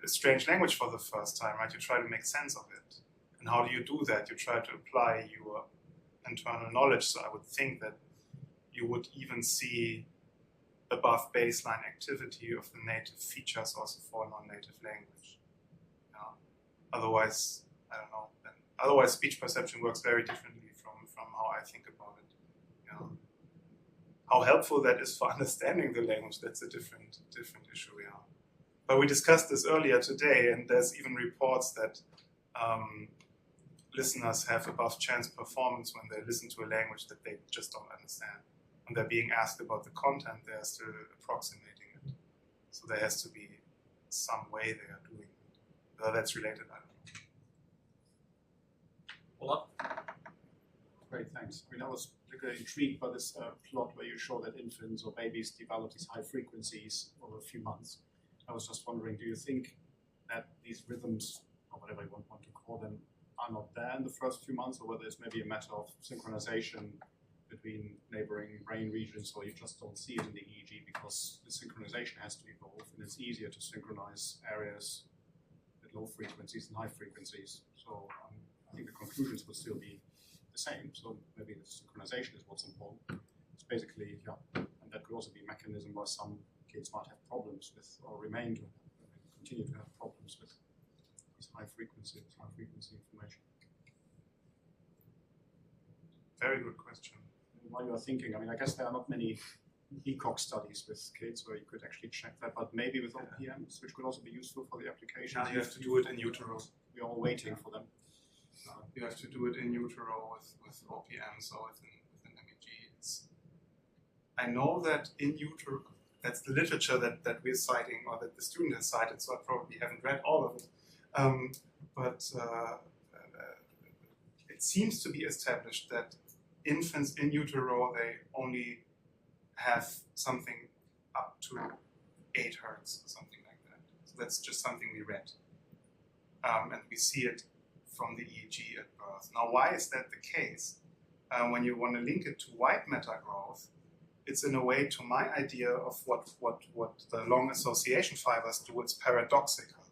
a strange language for the first time, right? You try to make sense of it. And how do you do that? You try to apply your internal knowledge. So I would think that you would even see above baseline activity of the native features also for a non-native language. Yeah. Otherwise, I don't know. Otherwise, speech perception works very differently from how I think about it. Yeah. How helpful that is for understanding the language, that's a different issue. Yeah. But we discussed this earlier today, and there's even reports that listeners have above chance performance when they listen to a language that they just don't understand. When they're being asked about the content, they're still approximating it. So there has to be some way they are doing it. Whether that's related, I don't know. Hold Great, thanks. I mean, I was particularly intrigued by this plot where you show that infants or babies develop these high frequencies over a few months. I was just wondering, do you think that these rhythms, or whatever you want to call them, are not there in the first few months, or whether it's maybe a matter of synchronization between neighboring brain regions, or you just don't see it in the EEG because the synchronization has to evolve, and it's easier to synchronize areas at low frequencies and high frequencies. So I think the conclusions will still be the same. So maybe the synchronization is what's important. It's basically, yeah, and that could also be a mechanism why some kids might have problems with, or continue to have problems with this high frequency information. Very good question. While you are thinking, I mean, I guess there are not many ECOG studies with kids where you could actually check that, but maybe with OPMs, which could also be useful for the application. Now you have to do it in utero. We're all waiting for them. You have to do it in utero with OPMs or with an MEG. I know that in utero, that's the literature that we're citing, or that the student has cited, so I probably haven't read all of it. But it seems to be established that infants in utero, they only have something up to 8 hertz or something like that. So that's just something we read. And we see it from the EEG at birth. Now, why is that the case? When you want to link it to white matter growth, it's in a way to my idea of what the long association fibers do. It's paradoxical.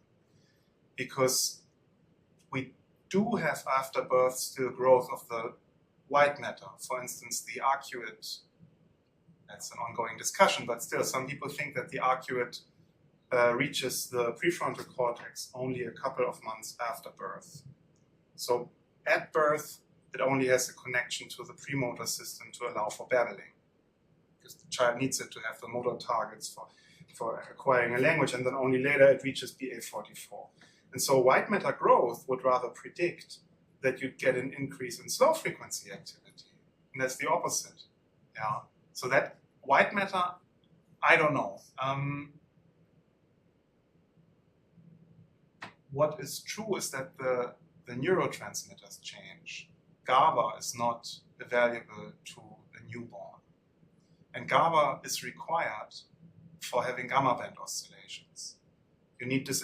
Because we do have after birth still growth of the white matter. For instance, the arcuate, that's an ongoing discussion, but still some people think that the arcuate reaches the prefrontal cortex only a couple of months after birth. So at birth, it only has a connection to the premotor system to allow for babbling, because the child needs it to have the motor targets for acquiring a language, and then only later it reaches BA44. And so white matter growth would rather predict that you'd get an increase in slow frequency activity. And that's the opposite. Yeah. So that white matter, I don't know. What is true is that the neurotransmitters change. GABA is not available to a newborn. And GABA is required for having gamma band oscillations. You need this,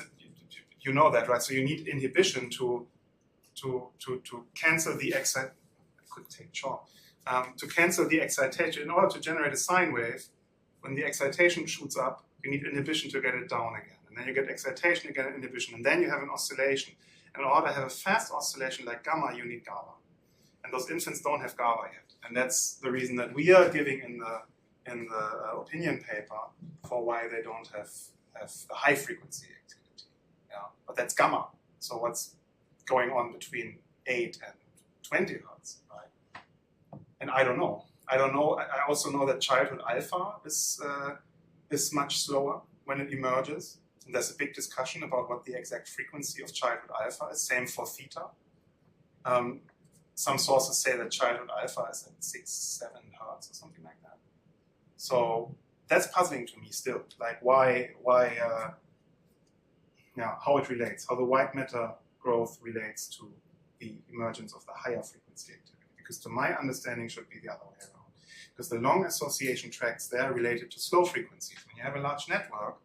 you know that, right? So you need inhibition to cancel the excitation. I could take chalk. To cancel the excitation, in order to generate a sine wave, when the excitation shoots up, you need inhibition to get it down again. And then you get excitation, again inhibition, and then you have an oscillation. And in order to have a fast oscillation like gamma, you need GABA. And those infants don't have GABA yet. And that's the reason that we are giving in the opinion paper for why they don't have the high frequency activity. Yeah. But that's gamma. So what's going on between 8 and 20 hertz, right? And I don't know. I also know that childhood alpha is much slower when it emerges. And there's a big discussion about what the exact frequency of childhood alpha is. Same for theta. Some sources say that childhood alpha is at 6-7 hertz or something like that. So that's puzzling to me still. Like how it relates, how the white matter growth relates to the emergence of the higher frequency activity. Because to my understanding, should be the other way around. Because the long association tracks, they're related to slow frequencies. When you have a large network,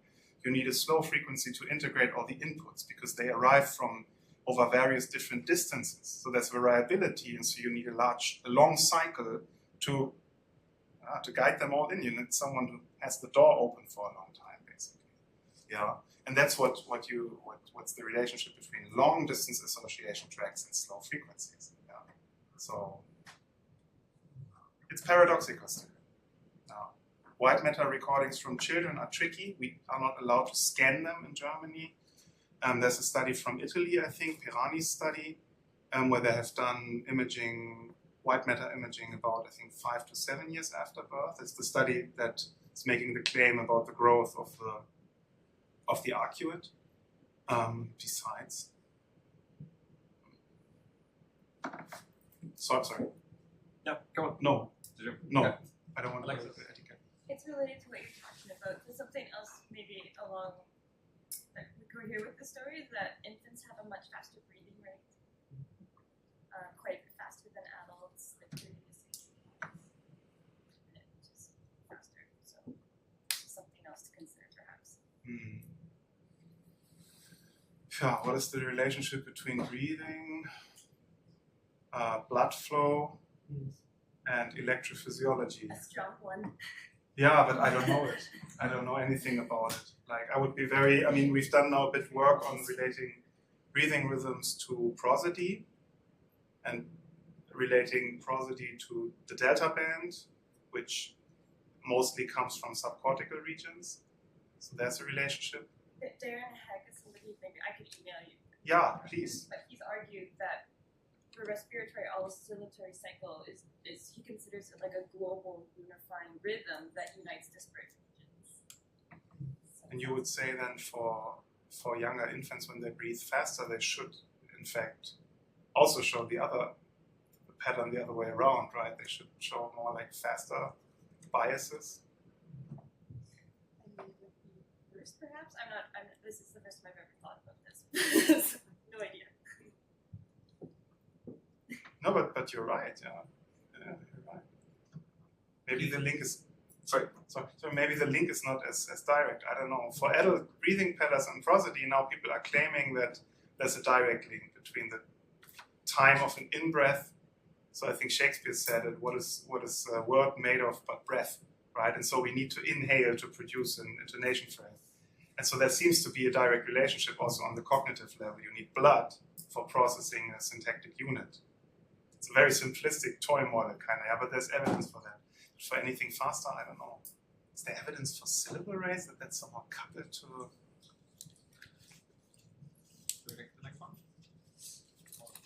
you need a slow frequency to integrate all the inputs because they arrive from over various different distances. So there's variability, and so you need a long cycle to guide them all in. You need someone who has the door open for a long time, basically. Yeah, and that's what's the relationship between long distance association tracks and slow frequencies. Yeah. So it's paradoxical still. White matter recordings from children are tricky. We are not allowed to scan them in Germany. There's a study from Italy, I think, Pirani's study, where they have done imaging, white matter imaging about, I think, 5 to 7 years after birth. It's the study that is making the claim about the growth of the arcuate. Besides. So I'm sorry. Yeah, come on. No. No. Okay. I don't want to Like look this. at the etiquette. It's related to what you're talking about. There's something else maybe along that we go here with the story, that infants have a much faster breathing rate, quite faster than adults, like 30 to 60 minutes, which is faster. So something else to consider perhaps. Yeah, what is the relationship between breathing, blood flow, and electrophysiology? A strong one. Yeah, but I don't know it. I don't know anything about it. Like, I would be we've done now a bit of work on relating breathing rhythms to prosody. And relating prosody to the delta band, which mostly comes from subcortical regions. So there's a relationship. Darren Heck is somebody maybe I could email you. Yeah, please. But he's argued that the respiratory oscillatory cycle is he considers it like a global unifying rhythm that unites disparate regions. And you would say then for younger infants, when they breathe faster, they should, in fact, also show the pattern the other way around, right? They should show more like faster biases. Worse, perhaps? This is the first time I've ever thought about this. No idea. No, but you're right, yeah. Yeah, you're right. Maybe the link is so maybe the link is not as direct. I don't know. For adult breathing patterns and prosody, now people are claiming that there's a direct link between the time of an in-breath. So I think Shakespeare said it, what is a word made of but breath, right? And so we need to inhale to produce an intonation phrase. And so there seems to be a direct relationship also on the cognitive level. You need blood for processing a syntactic unit. It's a very simplistic toy model kind of, yeah, but there's evidence for that. For anything faster, I don't know. Is there evidence for syllable rates that's somehow coupled to? The next one.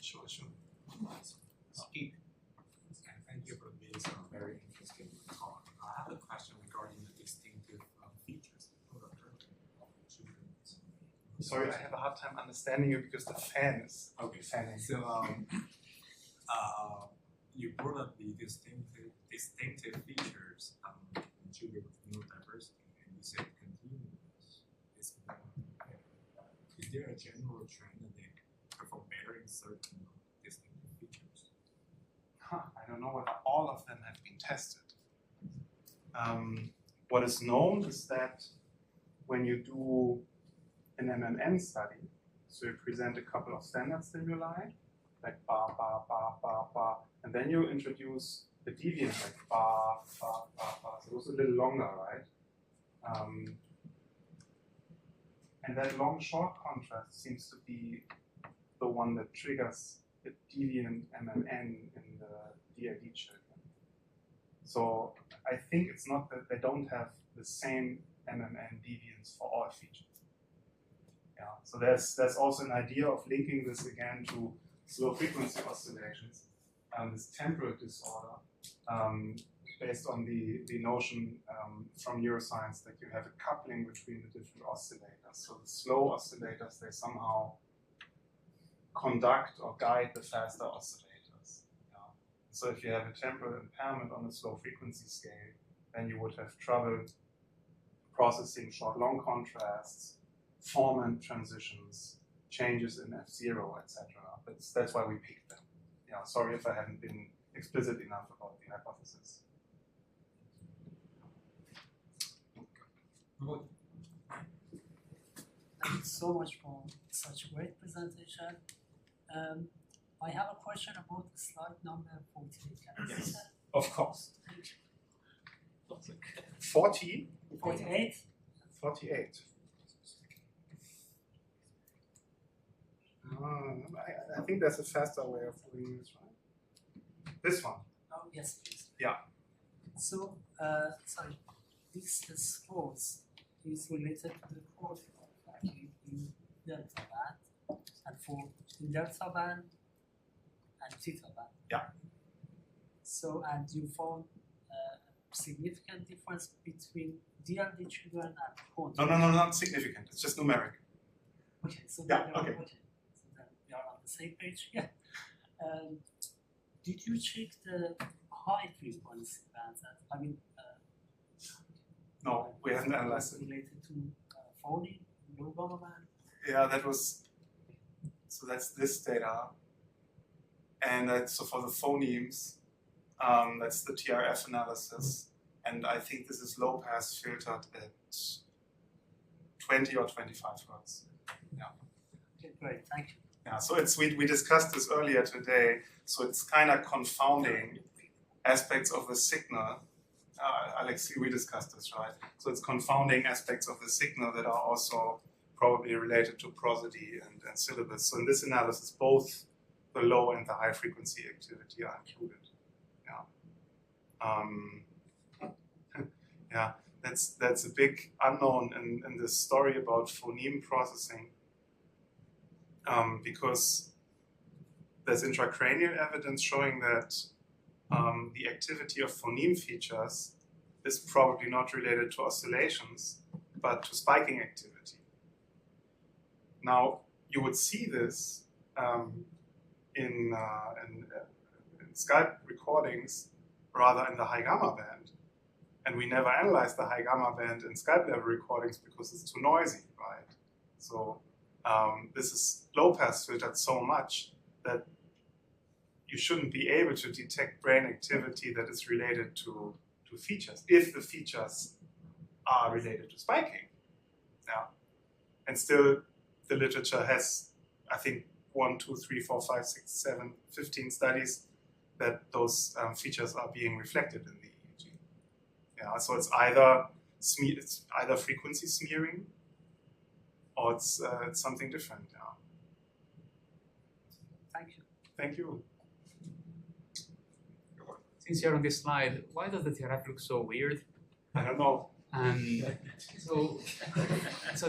Sure. Keep. Thank you for this very interesting talk. I have a question regarding the distinctive features of the Sorry, I have a hard time understanding you because the fan is fanning. So you brought up the distinctive features in children with neurodiversity, and you said continuous is more important. Is there a general trend that they perform better in certain distinctive features? I don't know whether all of them have been tested. What is known is that when you do an MMN study, so you present a couple of standard stimuli, like ba, ba, ba, ba, ba, and then you introduce the deviant, like ba, ba, ba, ba. So it was a little longer, right? And that long-short contrast seems to be the one that triggers the deviant MMN in the DID children. So I think it's not that they don't have the same MMN deviance for all features. Yeah. So there's also an idea of linking this again to slow frequency oscillations, this temporal disorder, based on the notion from neuroscience that you have a coupling between the different oscillators. So the slow oscillators, they somehow conduct or guide the faster oscillators. Yeah. So if you have a temporal impairment on the slow frequency scale, then you would have trouble processing short-long contrasts, formant transitions, changes in F0, etc. That's why we picked them. Yeah, sorry if I haven't been explicit enough about the hypothesis. Thank you so much for such a great presentation. I have a question about slide number 48. Can I see that? Of course. Thank you. 40? 48? 48. I think there's a faster way of doing this, right? This one. Oh, yes, please. Yeah. So, sorry, this sports is related to the cortical, actually, in delta band, and for in delta band and theta band. Yeah. So, and you found significant difference between DLD children and cortical. No, not significant. It's just numeric. Okay, so Yeah, then okay. So then we are on the same page. Yeah. Did you check the high frequency bands? I mean, No, we haven't analyzed it. related to phony, low gamma band. Yeah, so that's this data. And so for the phonemes, that's the TRF analysis. And I think this is low pass filtered at 20 or 25 hertz. Yeah. Okay, great, thank you. Yeah, so we discussed this earlier today. So it's kind of confounding aspects of the signal. Alexi, we discussed this, right? So it's confounding aspects of the signal that are also probably related to prosody and syllabus. So in this analysis, both the low and the high frequency activity are included. Yeah, that's a big unknown in this story about phoneme processing, because there's intracranial evidence showing that the activity of phoneme features is probably not related to oscillations, but to spiking activity. Now, you would see this in Skype recordings rather in the high gamma band. And we never analyzed the high gamma band in Skype level recordings because it's too noisy, right? So this is low pass filtered so much that you shouldn't be able to detect brain activity that is related to features, if the features are related to spiking. Yeah. And still, the literature has, I think, 1, 2, 3, 4, 5, 6, 7, 15 studies that those features are being reflected in the EEG. Yeah, so it's either frequency smearing or it's something different. Yeah. Thank you. Thank you. Since you're on this slide, why does the TRF look so weird? I don't know. So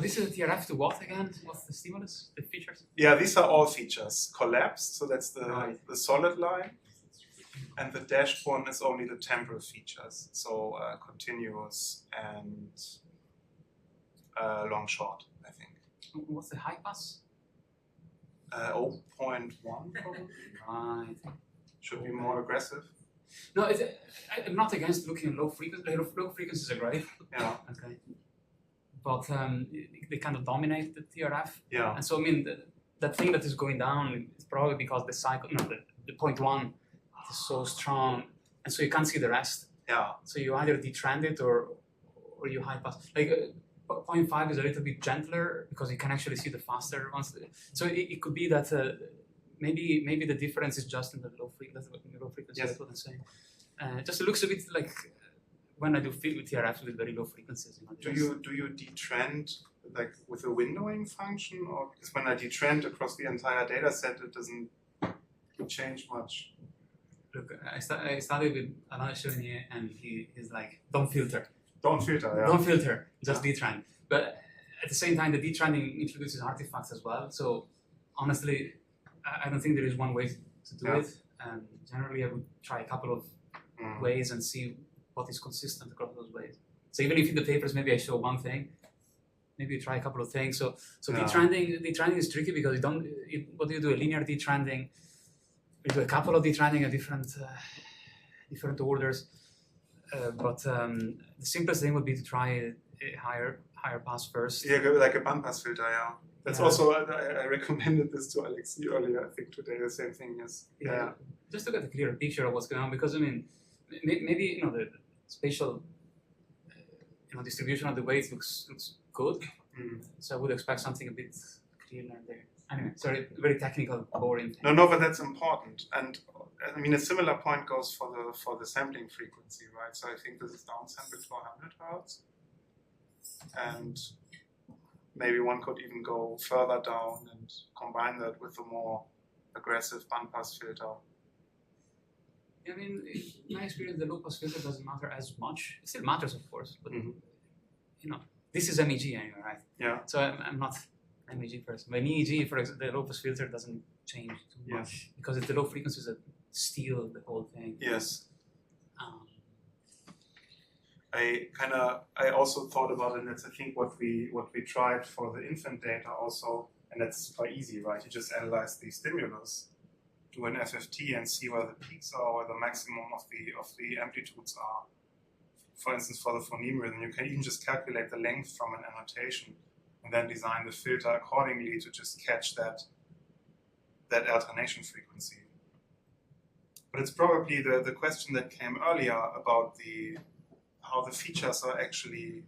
this is a TRF to what again? What's the stimulus? The features? Yeah, these are all features collapsed. So that's Right. the solid line. And the dashed one is only the temporal features. So continuous and long short, I think. What's the high pass? 0.1 probably. Right. Should be more aggressive. No, I'm not against looking at low frequencies. Low frequencies are great. Yeah. Okay. But they kind of dominate the TRF. Yeah. And so, I mean, that thing that is going down is probably because the cycle, the 0.1 is so strong. And so you can't see the rest. Yeah. So you either detrend it or you high pass. Like 0.5 is a little bit gentler because you can actually see the faster ones. So it could be that maybe the difference is just in the low frequency. Yes. That's what I'm saying. Just it looks a bit like when I do field with TRFs with very low frequencies. Do you detrend like with a windowing function, or because when I detrend across the entire data set, it doesn't change much? Look, I studied with Alain Chevenier, and he's like, don't filter. Don't filter. Yeah. Don't filter, just detrend. But at the same time, the detrending introduces artifacts as well. So honestly, I don't think there is one way to do it. Generally, I would try a couple of ways and see what is consistent across those ways. So even if in the papers maybe I show one thing, maybe you try a couple of things. So detrending is tricky because what do you do? A linear detrending. You do a couple of detrending at different orders. But the simplest thing would be to try a higher pass first. Yeah, like a bandpass filter. Yeah. That's also, I recommended this to Alexi earlier, I think today, the same thing is. Yeah. Just to get a clearer picture of what's going on, because I mean, maybe the spatial distribution of the weights looks good. So I would expect something a bit clearer there. Anyway, sorry, very technical, boring thing. No, but that's important. And I mean, a similar point goes for the sampling frequency, right? So I think this is downsampled for 100 Hertz. And maybe one could even go further down and combine that with a more aggressive bandpass filter. I mean, in my experience, the low-pass filter doesn't matter as much. It still matters, of course, but this is MEG anyway, right? Yeah. So I'm not an MEG person. But in EEG, for example, the low-pass filter doesn't change too much because it's the low frequencies that steal the whole thing. Yes. I also thought about it, and that's I think what we tried for the infant data also, and that's quite easy, right? You just analyze the stimulus, do an FFT, and see where the peaks are, or the maximum of the amplitudes are. For instance, for the phoneme rhythm, you can even just calculate the length from an annotation, and then design the filter accordingly to just catch that alternation frequency. But it's probably the question that came earlier about how the features are actually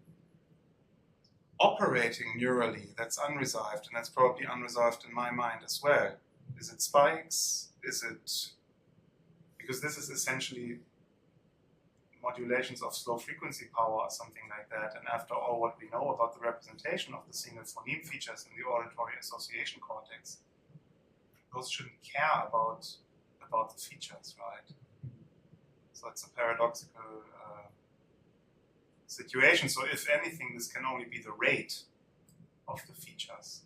operating neurally. That's unresolved, and that's probably unresolved in my mind as well. Is it spikes? Because this is essentially modulations of slow frequency power or something like that. And after all, what we know about the representation of the single phoneme features in the auditory association cortex, those shouldn't care about the features, right? So it's a paradoxical situation. So if anything, this can only be the rate of the features.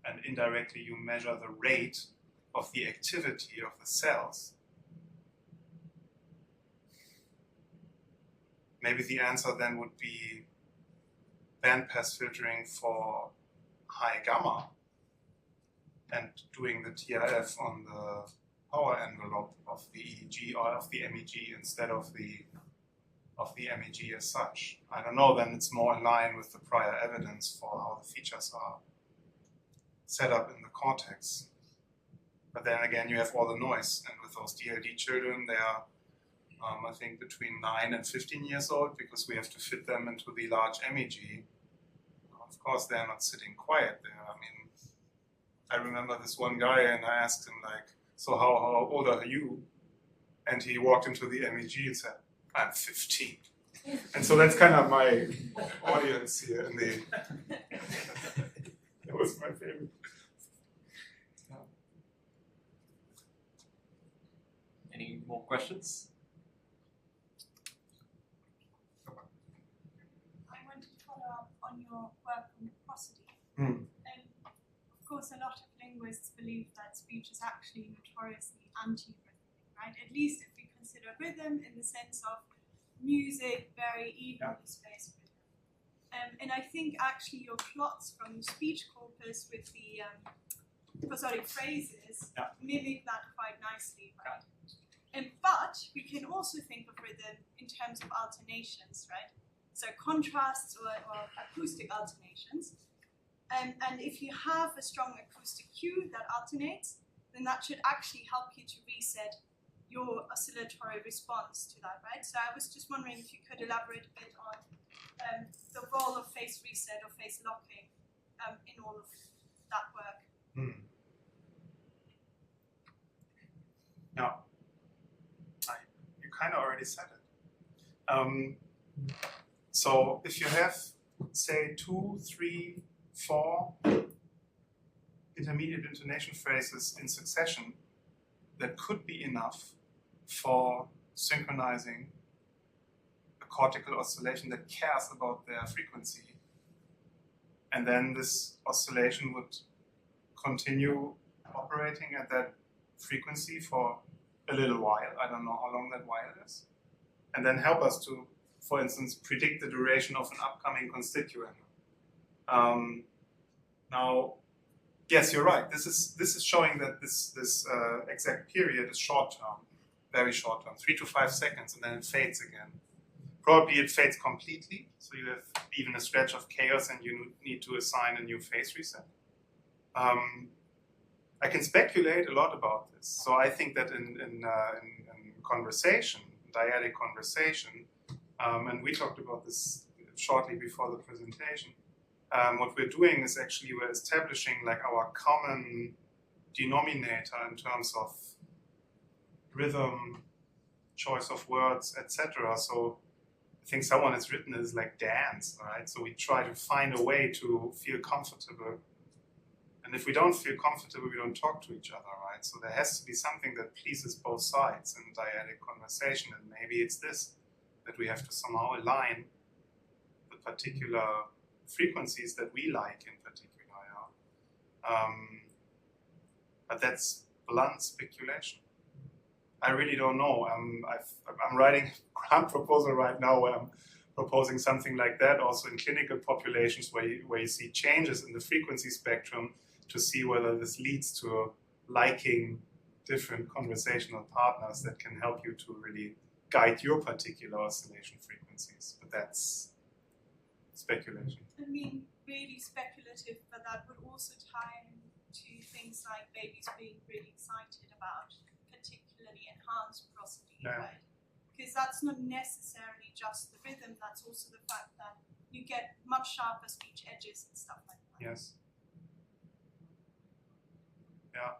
And indirectly, you measure the rate of the activity of the cells. Maybe the answer then would be bandpass filtering for high gamma and doing the TRF on the power envelope of the EEG or of the MEG instead of the MEG as such. I don't know, then it's more in line with the prior evidence for how the features are set up in the cortex. But then again, you have all the noise, and with those DLD children, they are, I think, between 9 and 15 years old, because we have to fit them into the large MEG. Of course, they're not sitting quiet there. I mean, I remember this one guy, and I asked him, like, so how old are you? And he walked into the MEG and said, I'm 15. And so that's kind of my audience here in the... That was my favorite. Yeah. Any more questions? I wanted to follow up on your work on prosody. Of course, a lot of linguists believe that speech is actually notoriously anti-rhythmic, right? At least if we consider rhythm in the sense of music, very evenly spaced rhythm. And I think actually your plots from speech corpus with the prosodic phrases mimic that quite nicely, right? But we can also think of rhythm in terms of alternations, right? So contrasts or acoustic alternations. And if you have a strong acoustic cue that alternates, then that should actually help you to reset your oscillatory response to that, right? So I was just wondering if you could elaborate a bit on the role of phase reset or phase locking in all of that work. Now, you kind of already said it. So if you have, say, 2, 3, 4 intermediate intonation phrases in succession, that could be enough for synchronizing a cortical oscillation that cares about their frequency. And then this oscillation would continue operating at that frequency for a little while. I don't know how long that while is. And then help us to, for instance, predict the duration of an upcoming constituent. Now, yes, you're right. This is showing that this exact period is short term, very short term, 3 to 5 seconds, and then it fades again. Probably it fades completely, so you have even a stretch of chaos, and you need to assign a new phase reset. I can speculate a lot about this. So I think that in conversation, dyadic conversation, and we talked about this shortly before the presentation. What we're doing is actually we're establishing like our common denominator in terms of rhythm, choice of words, etc. So I think someone has written this like dance, right? So we try to find a way to feel comfortable. And if we don't feel comfortable, we don't talk to each other, right? So there has to be something that pleases both sides in dyadic conversation. And maybe it's this, that we have to somehow align the particular frequencies that we like in particular, but that's blunt speculation. I really don't know. I'm writing a grant proposal right now where I'm proposing something like that also in clinical populations where you see changes in the frequency spectrum to see whether this leads to liking different conversational partners that can help you to really guide your particular oscillation frequencies. But that's speculation. I mean, really speculative, but that would also tie into things like babies being really excited about particularly enhanced prosody, right? Because that's not necessarily just the rhythm, that's also the fact that you get much sharper speech edges and stuff like that. Yes. Yeah.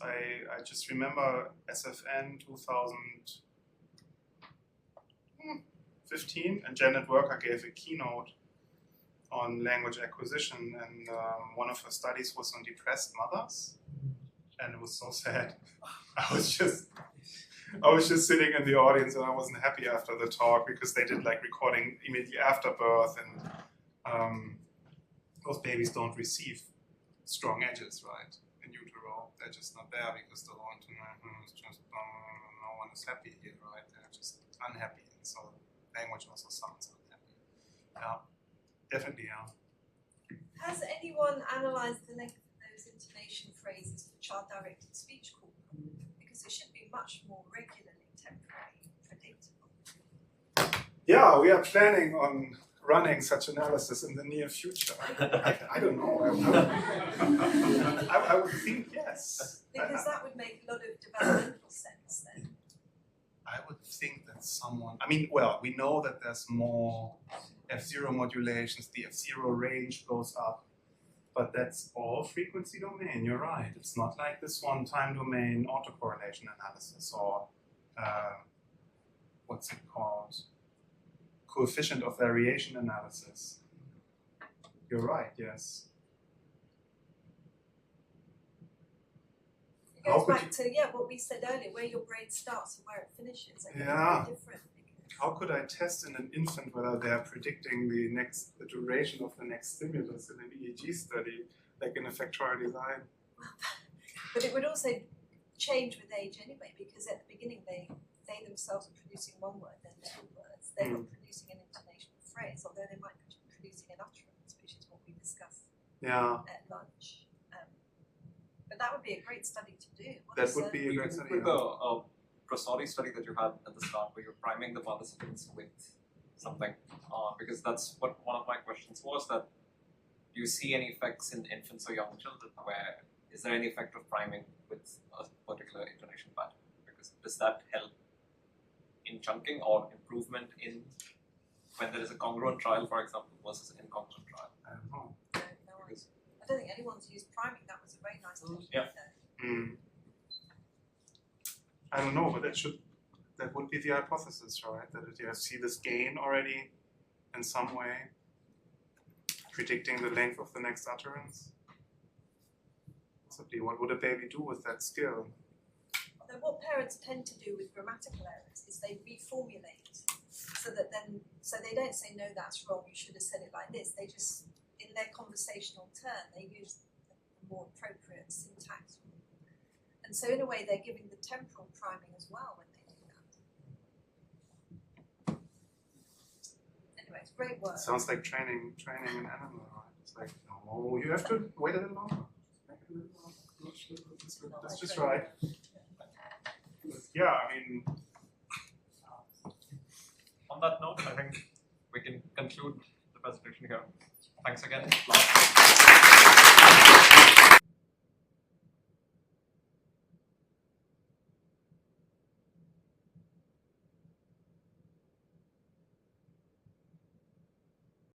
I just remember SFN 2015, and Janet Worker gave a keynote on language acquisition, and one of her studies was on depressed mothers, and it was so sad. I was just sitting in the audience, and I wasn't happy after the talk because they did like recording immediately after birth, and those babies don't receive strong edges, right? In utero, they're just not there because the long-term is just no one is happy here, right? They're just unhappy, and so language also sounds unhappy. Yeah, definitely, yeah. Has anyone analysed the length of those intonation phrases for child-directed speech corpora? Because it should be much more regularly, temporally predictable. Yeah, we are planning on running such analysis in the near future. I don't know. I would think yes. Because that would make a lot of developmental sense then. I would think that someone, I mean, well, we know that there's more F0 modulations, the F0 range goes up, but that's all frequency domain, you're right. It's not like this one time domain autocorrelation analysis or what's it called? Coefficient of variation analysis. You're right, yes. It goes back to what we said earlier, where your brain starts and where it finishes. I think it's very different. How could I test in an infant whether they are predicting the duration of the next stimulus in an EEG study, like in a factorial design? But it would also change with age anyway, because at the beginning they themselves are producing one word, then two words. They're not producing an intonational phrase, although they might be producing an utterance, which is what we discussed at lunch. But that would be a great study to do. That would be a great study. With the prosody study that you had at the start, where you're priming the participants with something, because that's what one of my questions was, that do you see any effects in infants or young children, where is there any effect of priming with a particular intonation pattern? Because does that help in chunking or improvement in when there is a congruent trial, for example, versus incongruent trial? I don't know. I don't think anyone's used priming. That was a very nice technique. Yeah. I don't know, but that would be the hypothesis, right? That you see this gain already in some way, predicting the length of the next utterance. Possibly, what would a baby do with that skill? Although what parents tend to do with grammatical errors is they reformulate, so they don't say, no, that's wrong, you should have said it like this. They just, in their conversational turn, they use the more appropriate syntax. And so in a way, they're giving the temporal priming as well when they do that. Anyway, it's great work. It sounds like training an animal, right? It's like, no, you have to wait a little longer. That's just right. Yeah, I mean. On that note, I think we can conclude the presentation here. Thanks again, Lars.